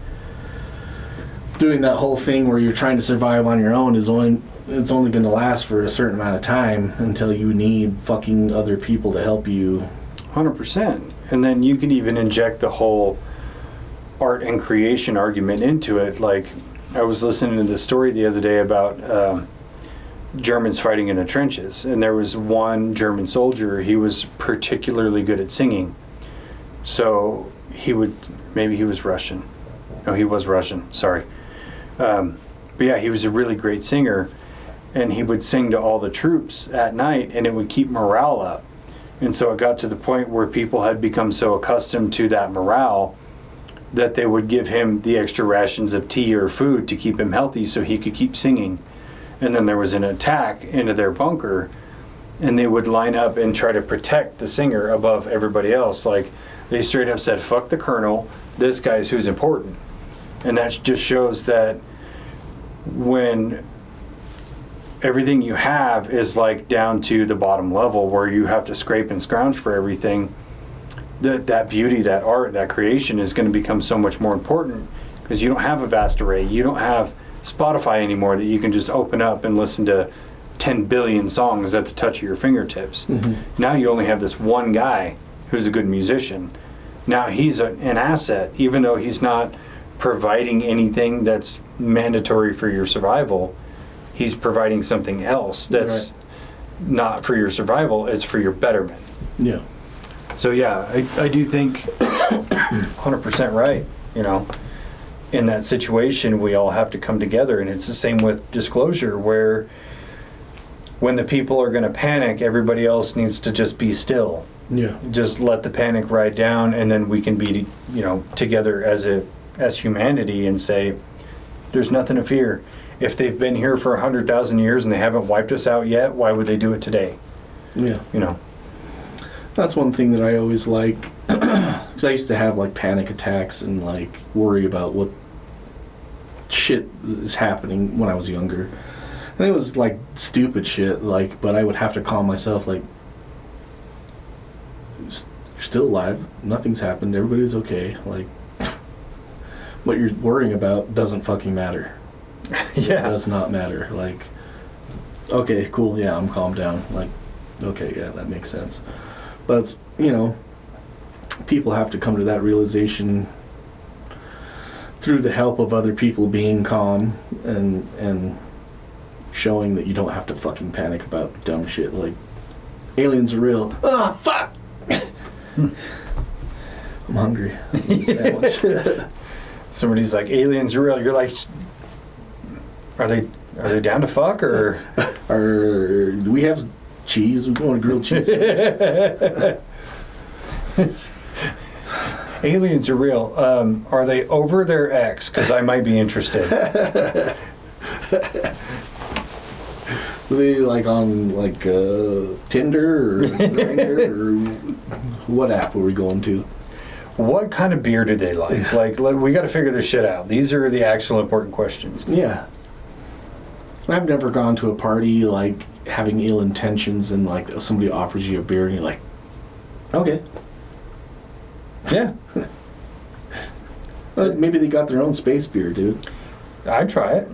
doing that whole thing where you're trying to survive on your own it's only going to last for a certain amount of time until you need fucking other people to help you. 100%. And then you can even inject the whole art and creation argument into it. Like, I was listening to this story the other day about Germans fighting in the trenches, and there was one German soldier. He was particularly good at singing, so maybe he was Russian. No, he was Russian. Sorry, but yeah, he was a really great singer, and he would sing to all the troops at night, and it would keep morale up. And so it got to the point where people had become so accustomed to that morale that they would give him the extra rations of tea or food to keep him healthy so he could keep singing. And then there was an attack into their bunker, and they would line up and try to protect the singer above everybody else. Like, they straight up said, fuck the colonel, this guy's who's important. And that just shows that when everything you have is like down to the bottom level where you have to scrape and scrounge for everything, that beauty, that art, that creation is going to become so much more important, because you don't have a vast array. You don't have Spotify anymore that you can just open up and listen to 10 billion songs at the touch of your fingertips. Now you only have this one guy who's a good musician. Now he's an asset, even though he's not providing anything that's mandatory for your survival. He's providing something else that's not for your survival, it's for your betterment. Yeah. So yeah, I do think 100% right. You know, in that situation, we all have to come together, and it's the same with disclosure, where when the people are going to panic, everybody else needs to just be still. Yeah. Just let the panic ride down, and then we can be, together as humanity and say, there's nothing to fear. If they've been here for 100,000 years and they haven't wiped us out yet, why would they do it today? Yeah. You know. That's one thing that I always like, because I used to have like panic attacks and like worry about what shit is happening when I was younger. And it was like stupid shit, like, but I would have to calm myself, like, you're still alive, nothing's happened, everybody's okay, like, what you're worrying about doesn't fucking matter. Yeah. It does not matter. Like, okay, cool, yeah, I'm calmed down. Like, okay, yeah, that makes sense. But, people have to come to that realization through the help of other people being calm and showing that you don't have to fucking panic about dumb shit like aliens are real. Ah, fuck! I'm hungry. I need a sandwich. Somebody's like, aliens are real. You're like, are they down to fuck, or do we have cheese? We want a grilled cheese sandwich. Aliens are real. Are they over their ex? Because I might be interested. Were they like on like Tinder or Grindr, or what app were we going to? What kind of beer do they like? Like we got to figure this shit out. These are the actual important questions. Yeah. I've never gone to a party like having ill intentions and like somebody offers you a beer and you're like, okay. Yeah. Maybe they got their own space beer, dude. I'd try it.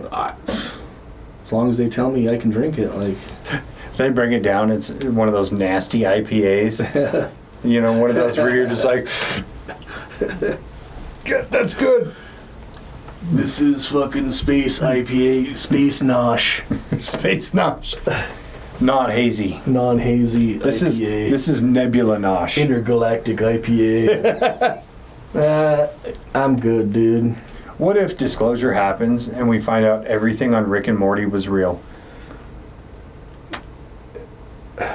As long as they tell me I can drink it, like. They bring it down. It's one of those nasty IPAs. One of those where you're just like, that's good. This is fucking space IPA, space nosh. Space nosh. Non-hazy. Non-hazy This IPA. This is Nebula nosh. Intergalactic IPA. I'm good, dude. What if disclosure happens and we find out everything on Rick and Morty was real?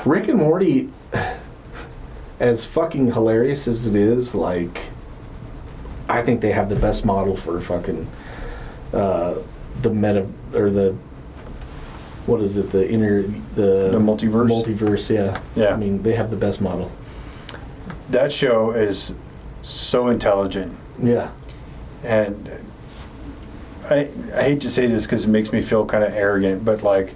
Rick and Morty, as fucking hilarious as it is, like, I think they have the best model for fucking the meta, or the, what is it, the multiverse? Multiverse, yeah. Yeah. I mean, they have the best model. That show is so intelligent. Yeah. And I hate to say this because it makes me feel kind of arrogant, but like,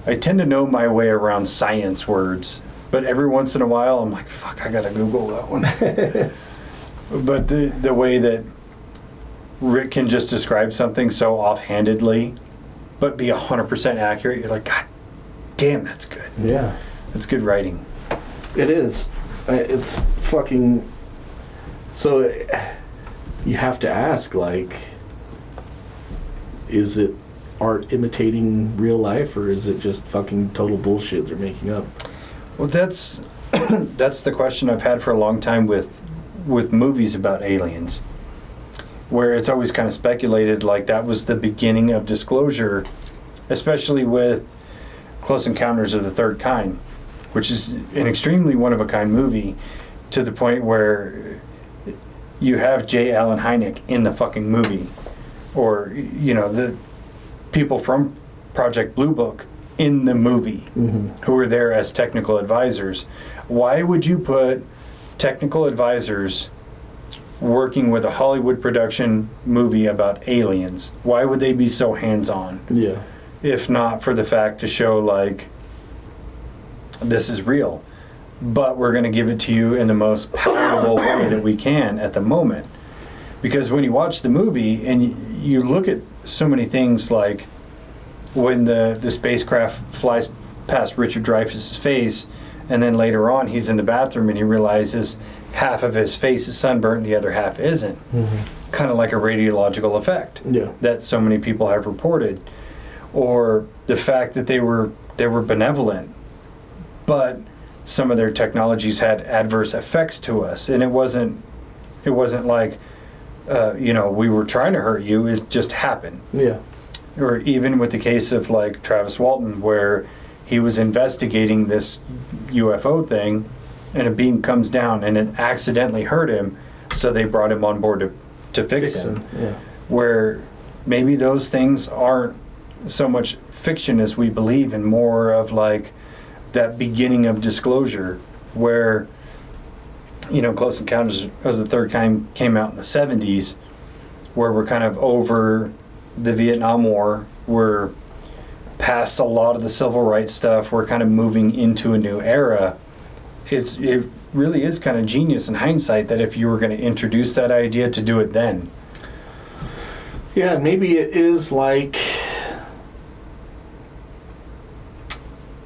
I tend to know my way around science words, but every once in a while I'm like, fuck, I gotta Google that one. But the way that Rick can just describe something so offhandedly, but be 100% accurate, you're like, God damn, that's good. Yeah. That's good writing. It is. It's fucking... So, you have to ask, like, is it art imitating real life, or is it just fucking total bullshit they're making up? Well, that's that's the question I've had for a long time with movies about aliens, where it's always kind of speculated like that was the beginning of disclosure, especially with Close Encounters of the Third Kind, which is an extremely one-of-a-kind movie, to the point where you have J. Allen Hynek in the fucking movie, or the people from Project Blue Book in the movie, who were there as technical advisors. Why would you put technical advisors working with a Hollywood production movie about aliens? Why would they be so hands-on? Yeah. If not for the fact to show, like, this is real, but we're going to give it to you in the most palatable way that we can at the moment. Because when you watch the movie and you look at so many things, like when the spacecraft flies past Richard Dreyfuss's face, and then later on he's in the bathroom and he realizes half of his face is sunburnt and the other half isn't. Kind of like a radiological effect that so many people have reported. Or the fact that they were benevolent, but some of their technologies had adverse effects to us, and it wasn't like we were trying to hurt you, it just happened. Yeah. Or even with the case of like Travis Walton, where he was investigating this UFO thing and a beam comes down and it accidentally hurt him, so they brought him on board to fix him. Yeah. Where maybe those things aren't so much fiction as we believe, and more of like that beginning of disclosure, where Close Encounters of the Third Kind came out in the 70s, where we're kind of over the Vietnam War, we're past a lot of the civil rights stuff, we're kind of moving into a new era. It really is kind of genius in hindsight that if you were going to introduce that idea, to do it then. Yeah, maybe it is like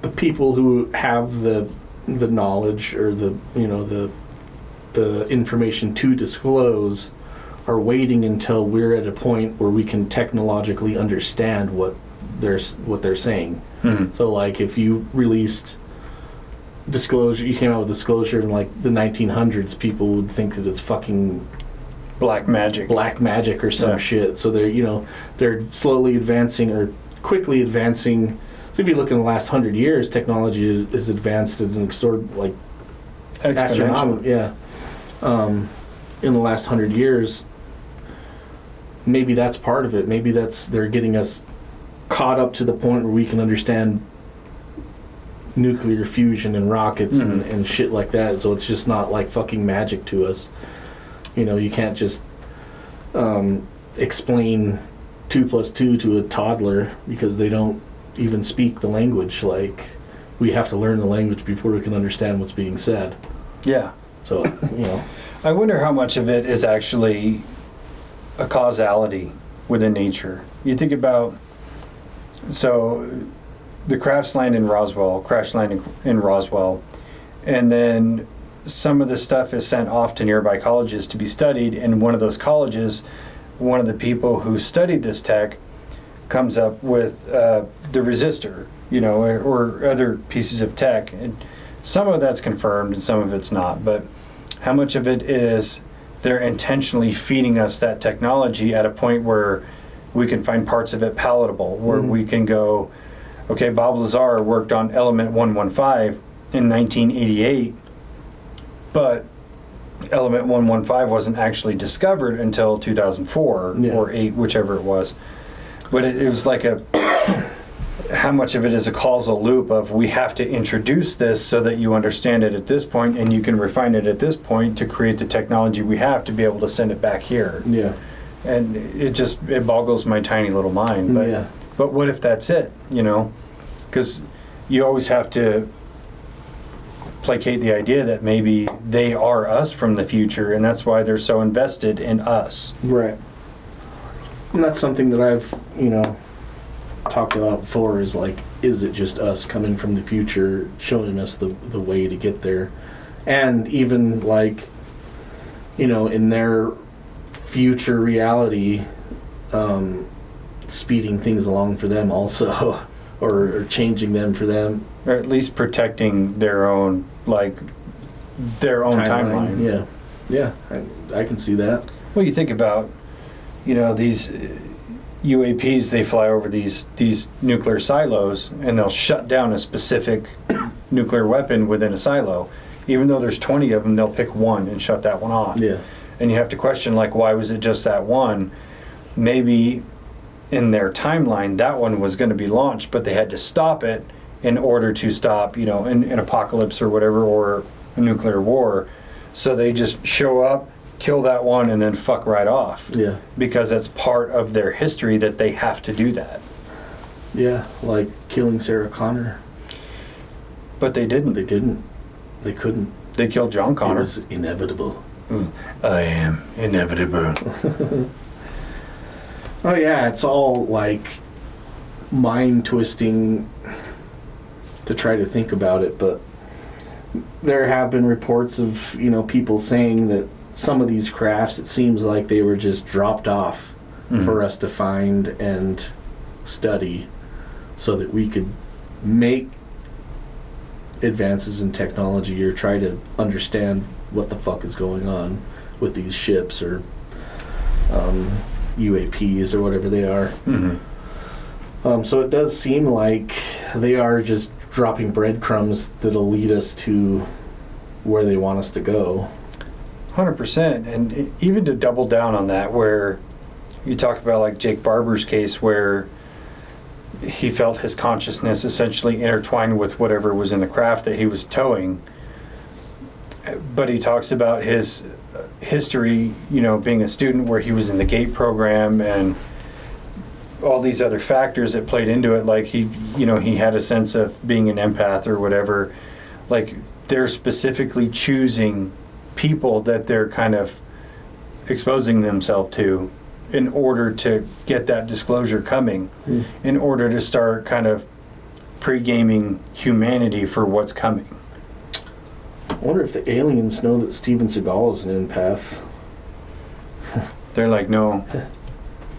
the people who have the knowledge, or the information to disclose, are waiting until we're at a point where we can technologically understand what they're saying. So like if you released disclosure, you came out with disclosure in like the 1900s, people would think that it's fucking black magic or some shit. So they're slowly advancing, or quickly advancing. So if you look in the last 100 years, technology is advanced at an like exponential. Yeah. In the last 100 years, maybe that's part of it. Maybe they're getting us caught up to the point where we can understand nuclear fusion and rockets and shit like that. So it's just not like fucking magic to us. You can't just explain 2 + 2 to a toddler because they don't even speak the language. Like, we have to learn the language before we can understand what's being said. Yeah. So, I wonder how much of it is actually a causality within nature. You think about, so the crash landed in Roswell, and then some of the stuff is sent off to nearby colleges to be studied, and one of those colleges, one of the people who studied this tech comes up with the resistor, or other pieces of tech. And some of that's confirmed and some of it's not, but how much of it is they're intentionally feeding us that technology at a point where we can find parts of it palatable, where we can go, okay, Bob Lazar worked on element 115 in 1988, but element 115 wasn't actually discovered until 2004 or 8, whichever it was. But it was like how much of it is a causal loop of, we have to introduce this so that you understand it at this point, and you can refine it at this point to create the technology we have to be able to send it back here. Yeah. And it boggles my tiny little mind. But what if that's it, Because you always have to placate the idea that maybe they are us from the future, and that's why they're so invested in us. Right. And that's something that I've, talked about before, is like, is it just us coming from the future showing us the way to get there? And even like, in their future reality, speeding things along for them also, or changing them for them. Or at least protecting their own, timeline. Yeah, yeah, I can see that. Well, you think about, these UAPs, they fly over these nuclear silos, and they'll shut down a specific nuclear weapon within a silo. Even though there's 20 of them, they'll pick one and shut that one off. Yeah. And you have to question, why was it just that one? Maybe in their timeline, that one was going to be launched, but they had to stop it in order to stop, an apocalypse or whatever, or a nuclear war. So they just show up, kill that one, and then fuck right off. Yeah. Because that's part of their history that they have to do that. Yeah, like killing Sarah Connor. But they didn't. They didn't. They couldn't. They killed John Connor. It was inevitable. I am inevitable. Oh yeah, it's all mind twisting to try to think about it, but there have been reports of, people saying that some of these crafts, it seems like they were just dropped off for us to find and study so that we could make advances in technology or try to understand what the fuck is going on with these ships or UAPs or whatever they are. So it does seem like they are just dropping breadcrumbs that'll lead us to where they want us to go. 100%. And even to double down on that, where you talk about Jake Barber's case, where he felt his consciousness essentially intertwined with whatever was in the craft that he was towing. But he talks about his history, being a student where he was in the GATE program and all these other factors that played into it. He had a sense of being an empath or whatever. They're specifically choosing people that they're kind of exposing themselves to in order to get that disclosure coming, in order to start kind of pre-gaming humanity for what's coming. I wonder if the aliens know that Steven Seagal is an empath. They're like, no,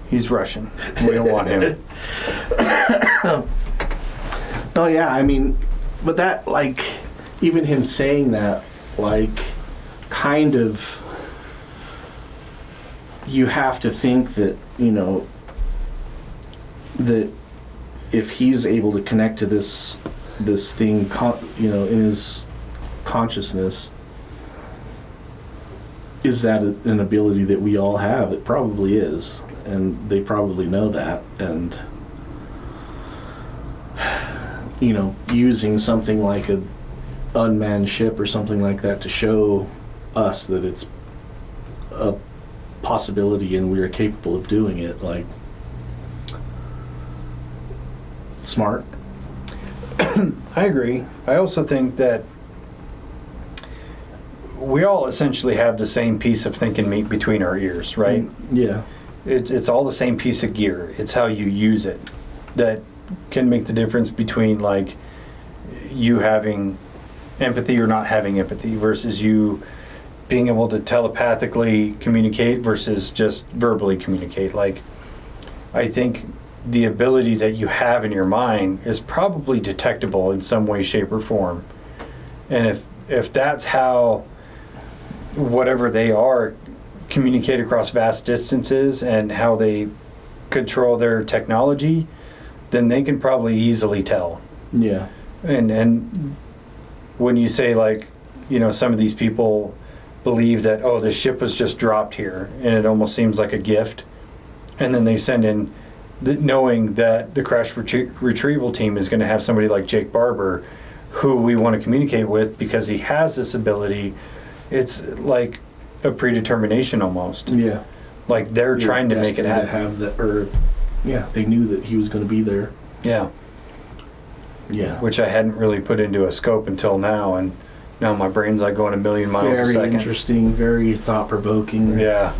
he's Russian. We don't want him. Oh yeah, but that, even him saying that, kind of, you have to think that, that if he's able to connect to this thing, in his consciousness, is that an ability that we all have? It probably is, and they probably know that, and using something like a unmanned ship or something like that to show us that it's a possibility and we are capable of doing it, smart. I agree. I also think that we all essentially have the same piece of thinking meat between our ears, right? Yeah. It's all the same piece of gear. It's how you use it that can make the difference between you having empathy or not having empathy versus you being able to telepathically communicate versus just verbally communicate. I think the ability that you have in your mind is probably detectable in some way, shape, or form. And if that's how whatever they are communicate across vast distances and how they control their technology, then they can probably easily tell. Yeah. And when you say some of these people believe that, the ship was just dropped here and it almost seems like a gift, and then they send in knowing that the crash retrieval team is going to have somebody like Jake Barber who we want to communicate with because he has this ability. It's like a predetermination almost. Yeah. They're trying to make it happen. To have that, they knew that he was going to be there. Yeah. Yeah. Which I hadn't really put into a scope until now, and now my brain's going a million miles a second. Very interesting, very thought-provoking. Yeah.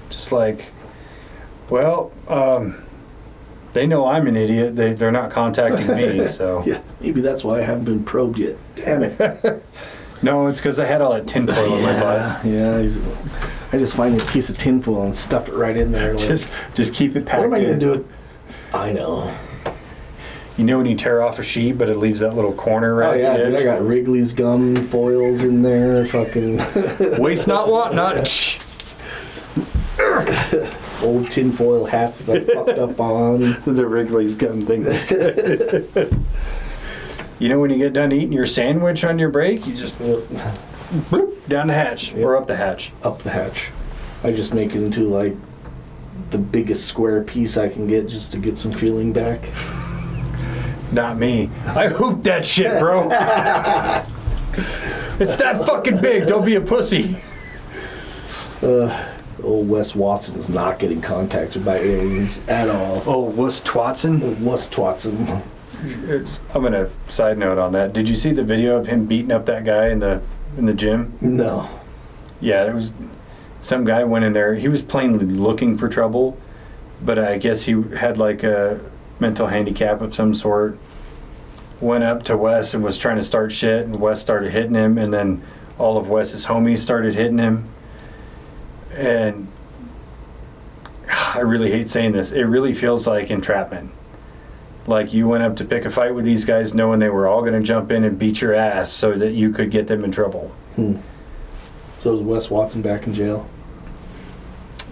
Just they know I'm an idiot. They're not contacting me, so. Yeah, maybe that's why I haven't been probed yet. Damn it. No, it's because I had all that tinfoil in my butt. Yeah, I just find a piece of tinfoil and stuff it right in there. Just keep it packed What am I going to in. do with I know. You know when you tear off a sheet, but it leaves that little corner right Oh yeah, at the dude, edge? I got Wrigley's gum foils in there. Fucking Waste not, want not. old tinfoil hats that I fucked up on. The Wrigley's gum thing. That's good. You know when you get done eating your sandwich on your break, you just bloop, down the hatch or up the hatch. Up the hatch. I just make it into like the biggest square piece I can get just to get some feeling back. Not me. I hoop that shit, bro. It's that fucking big. Don't be a pussy. Old Wes Watson's not getting contacted by aliens at all. Oh, Wuss Twatson? Old Wes Watson. I'm gonna side note on that. Did you see the video of him beating up that guy in the gym? No. Yeah, it was some guy went in there. He was plainly looking for trouble, but I guess he had like a mental handicap of some sort. Went up to Wes and was trying to start shit, and Wes started hitting him, and then all of Wes's homies started hitting him. And I really hate saying this. It really feels like entrapment. Like you went up to pick a fight with these guys knowing they were all going to jump in and beat your ass so that you could get them in trouble. So is Wes Watson back in jail?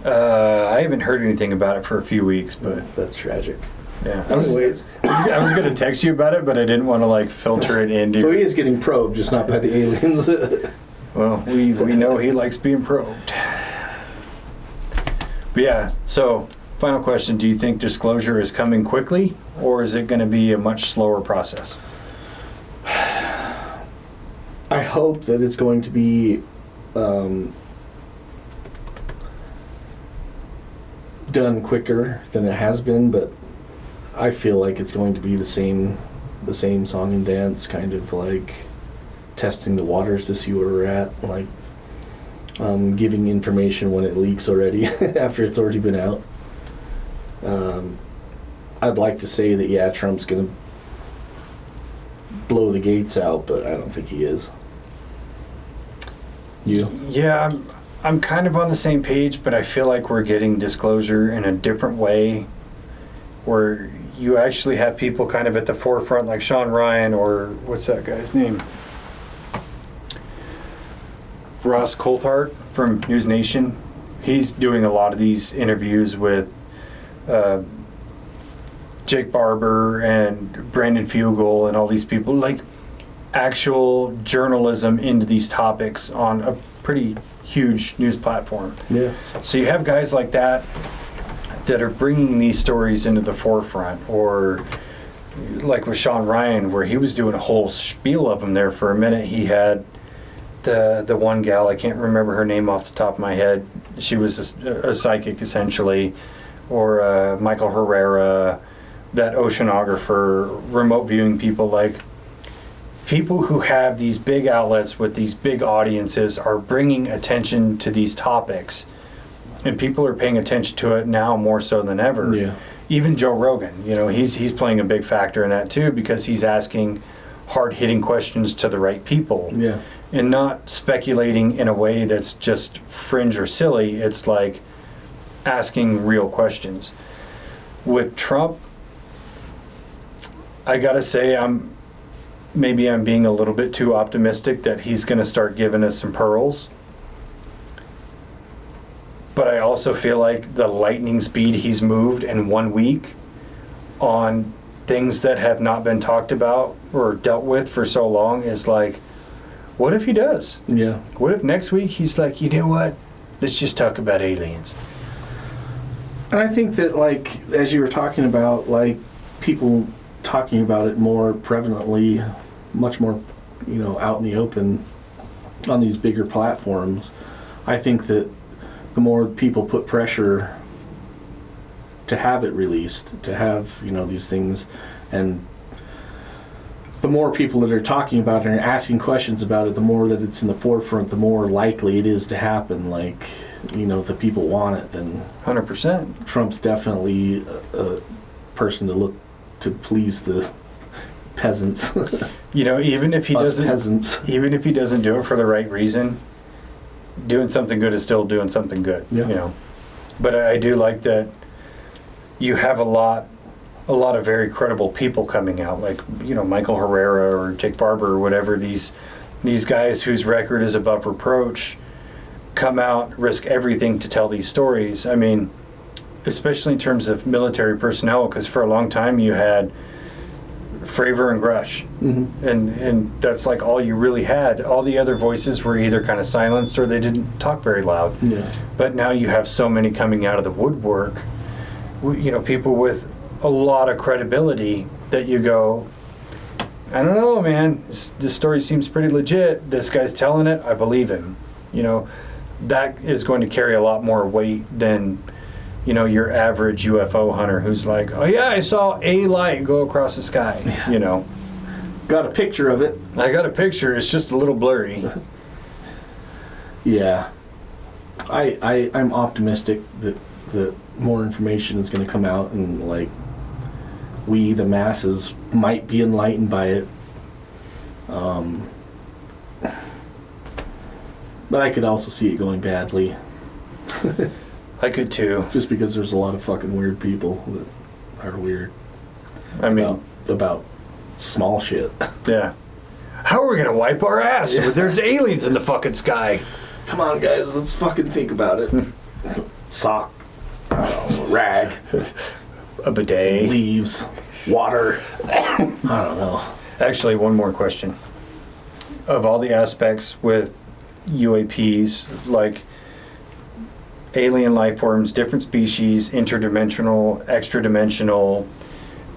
I haven't heard anything about it for a few weeks, but That's tragic. yeah. Anyways. I was going to text you about it, but I didn't want to like filter it into. So he is getting probed, just not by the aliens. Well, we know he likes being probed. But yeah, so final question. Do you think disclosure is coming quickly, or is it going to be a much slower process? I hope that it's going to be done quicker than it has been, but I feel like it's going to be the same song and dance, kind of like testing the waters to see where we're at, like giving information when it leaks already after it's already been out. I'd like to say that yeah, Trump's gonna blow the gates out, but I don't think he is. You? Yeah, I'm kind of on the same page, but I feel like we're getting disclosure in a different way, where you actually have people kind of at the forefront, like Sean Ryan, or what's that guy's name? Ross Coulthart from News Nation. He's doing a lot of these interviews with Jake Barber and Brandon Fugel and all these people, like actual journalism into these topics on a pretty huge news platform. Yeah. So you have guys like that are bringing these stories into the forefront, or like with Sean Ryan, where he was doing a whole spiel of them there for a minute. He had the one gal, I can't remember her name off the top of my head. She was a psychic essentially, or Michael Herrera, that oceanographer, remote viewing people. Like people who have these big outlets with these big audiences are bringing attention to these topics, and people are paying attention to it now more so than ever. Yeah. Even Joe Rogan, you know, he's playing a big factor in that too, because he's asking hard-hitting questions to the right people. Yeah. And not speculating in a way that's just fringe or silly. It's like asking real questions. With Trump, I gotta say I'm being a little bit too optimistic that he's gonna start giving us some pearls. But I also feel like the lightning speed he's moved in 1 week on things that have not been talked about or dealt with for so long is like, what if he does? Yeah. What if next week he's like, you know what? Let's just talk about aliens. And I think that, like, as you were talking about, like, people talking about it more prevalently, much more, you know, out in the open on these bigger platforms, I think that the more people put pressure to have it released, to have, you know, these things, and the more people that are talking about it and asking questions about it, the more that it's in the forefront, the more likely it is to happen. Like, you know, if the people want it, then 100%. Trump's definitely a person to look to please the peasants. You know, even if he Us doesn't, peasants. even if he doesn't do it for the right reason, doing something good is still doing something good. Yeah. You know, but I do like that you have a lot a lot of very credible people coming out, like, you know, Michael Herrera or Jake Barber or whatever, these guys whose record is above reproach come out, risk everything to tell these stories. I mean, especially in terms of military personnel, because for a long time you had Fravor and Grush, and that's like all you really had. All the other voices were either kind of silenced or they didn't talk very loud. Yeah. But now you have so many coming out of the woodwork, you know, people with a lot of credibility that you go, I don't know, man, this story seems pretty legit. This guy's telling it, I believe him. You know, that is going to carry a lot more weight than, you know, your average UFO hunter who's like, oh yeah, I saw a light go across the sky, you know. Got a picture of it. I got a picture, it's just a little blurry. Yeah. I'm optimistic that more information is going to come out, and like we, the masses, might be enlightened by it. But I could also see it going badly. I could too. Just because there's a lot of fucking weird people that are weird. I mean, about small shit. Yeah. How are we gonna wipe our ass? Yeah. There's aliens in the fucking sky. Come on, guys, let's fucking think about it. Sock, rag, a bidet, some leaves, water. I don't know. Actually, one more question. Of all the aspects with UAPs, like alien life forms, different species, interdimensional, extra-dimensional,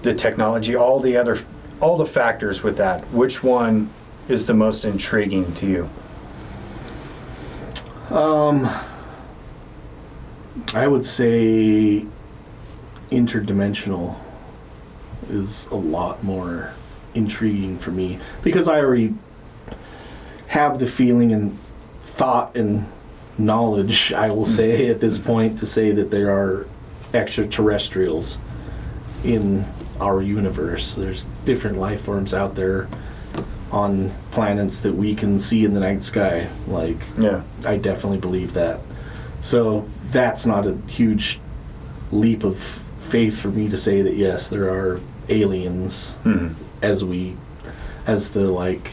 the technology, all the factors with that, which one is the most intriguing to you? I would say interdimensional is a lot more intriguing for me, because I already have the feeling and thought and knowledge, I will say at this point, to say that there are extraterrestrials in our universe. There's different life forms out there on planets that we can see in the night sky. Like, yeah, I definitely believe that. So that's not a huge leap of faith for me to say that yes, there are aliens, as the like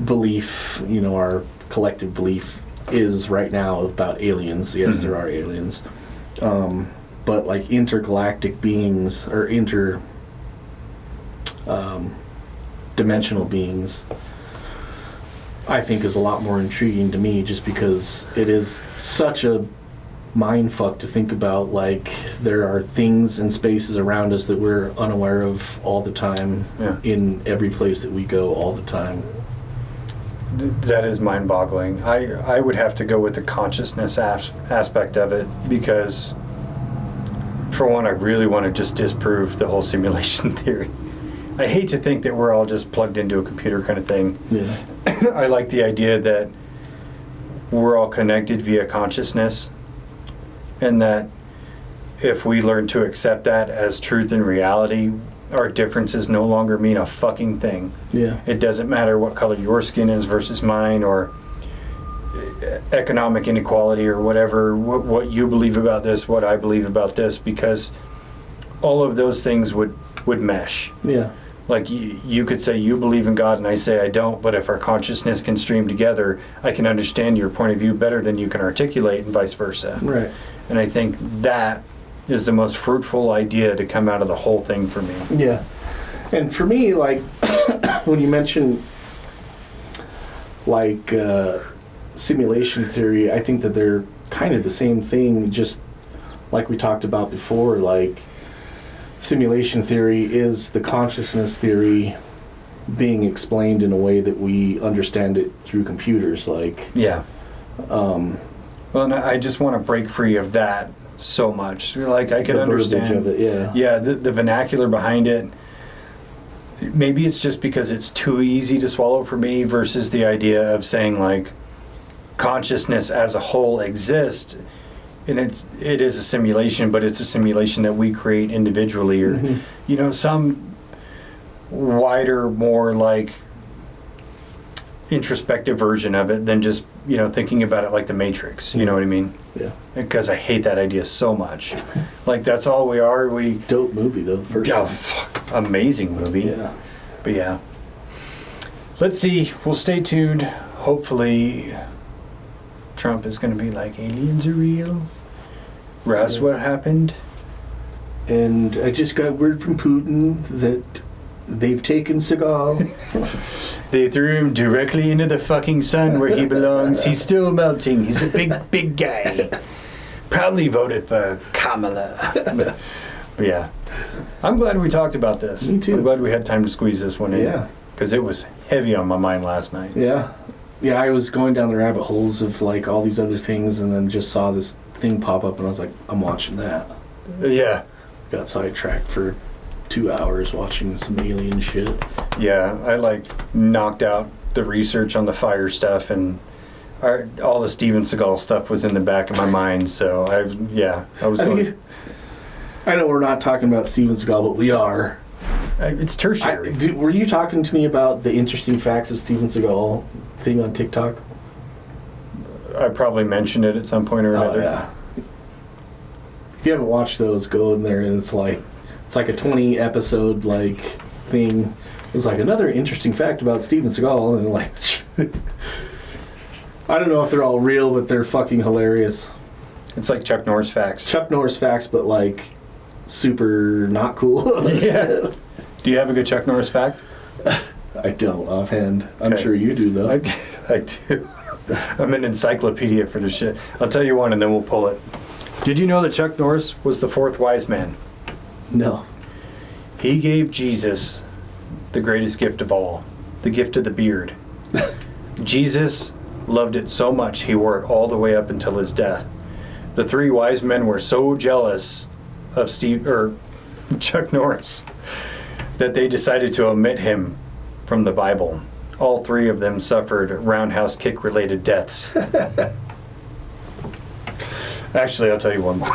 belief, you know, our collective belief is right now about aliens. Yes, there are aliens, but like intergalactic beings or dimensional beings, I think is a lot more intriguing to me, just because it is such a mind fuck to think about. Like, there are things and spaces around us that we're unaware of all the time, in every place that we go all the time. That is mind-boggling. I would have to go with the consciousness aspect of it, because for one, I really want to just disprove the whole simulation theory. I hate to think that we're all just plugged into a computer kind of thing. Yeah. I like the idea that we're all connected via consciousness, and that if we learn to accept that as truth and reality, our differences no longer mean a fucking thing. Yeah. It doesn't matter what color your skin is versus mine, or economic inequality, or whatever, what you believe about this, what I believe about this, because all of those things would mesh. Yeah. Like, you could say you believe in God and I say I don't, but if our consciousness can stream together, I can understand your point of view better than you can articulate, and vice versa. Right. And I think that is the most fruitful idea to come out of the whole thing for me. Yeah. And for me, like, when you mention, like, simulation theory, I think that they're kind of the same thing, just like we talked about before. Like, simulation theory is the consciousness theory being explained in a way that we understand it through computers. Like, yeah. Well, and I just want to break free of that so much. Like, I can understand of it, yeah, the vernacular behind it. Maybe it's just because it's too easy to swallow for me, versus the idea of saying, like, consciousness as a whole exists, and it is a simulation, but it's a simulation that we create individually, or you know, some wider, more like introspective version of it than just, thinking about it like the Matrix. You know what I mean? Yeah. Because I hate that idea so much. Like, that's all we are. Dope movie, though, the first one. Fuck, amazing movie. Yeah. But yeah. Let's see. We'll stay tuned. Hopefully, Trump is going to be like, aliens are real. That's what happened. And I just got word from Putin that they've taken Seagal. They threw him directly into the fucking sun where he belongs. He's still melting. He's a big guy. Probably voted for Kamala. But yeah. I'm glad we talked about this. Me too. I'm glad we had time to squeeze this one in. Yeah. Because it was heavy on my mind last night. Yeah. Yeah, I was going down the rabbit holes of like all these other things and then just saw this thing pop up and I was like, I'm watching that. Yeah. Got sidetracked for 2 hours watching some alien shit. Yeah, I knocked out the research on the fire stuff and all the Steven Seagal stuff was in the back of my mind. So I was going. I know we're not talking about Steven Seagal, but we are. It's tertiary. Were you talking to me about the interesting facts of Steven Seagal thing on TikTok? I probably mentioned it at some point or another. Oh, yeah. If you haven't watched those, go in there and it's like a 20 episode thing. It's like another interesting fact about Steven Seagal and I don't know if they're all real, but they're fucking hilarious. It's like Chuck Norris facts. Chuck Norris facts, but super not cool. Yeah. Do you have a good Chuck Norris fact? I don't offhand. I'm Okay. sure you do though. I do. I'm an encyclopedia for this shit. I'll tell you one and then we'll pull it. Did you know that Chuck Norris was the fourth wise man? No. He gave Jesus the greatest gift of all, the gift of the beard. Jesus loved it so much he wore it all the way up until his death. The three wise men were so jealous of Chuck Norris that they decided to omit him from the Bible. All three of them suffered roundhouse kick related deaths. Actually, I'll tell you one more.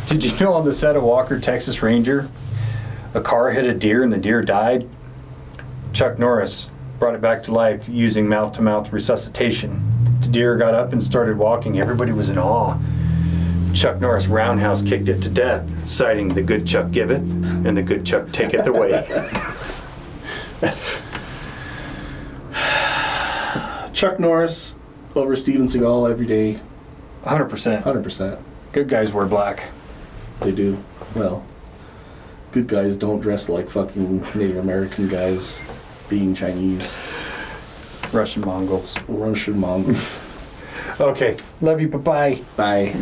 Did you know on the set of Walker, Texas Ranger, a car hit a deer and the deer died? Chuck Norris brought it back to life using mouth-to-mouth resuscitation. The deer got up and started walking. Everybody was in awe. Chuck Norris roundhouse kicked it to death, citing the good Chuck giveth and the good Chuck taketh away. Chuck Norris over Steven Seagal every day. 100%. 100%. Good guys wear black. They do. Well, good guys don't dress like fucking Native American guys being Chinese. Russian Mongols. Russian Mongols. Okay. Love you. Bye-bye. Bye.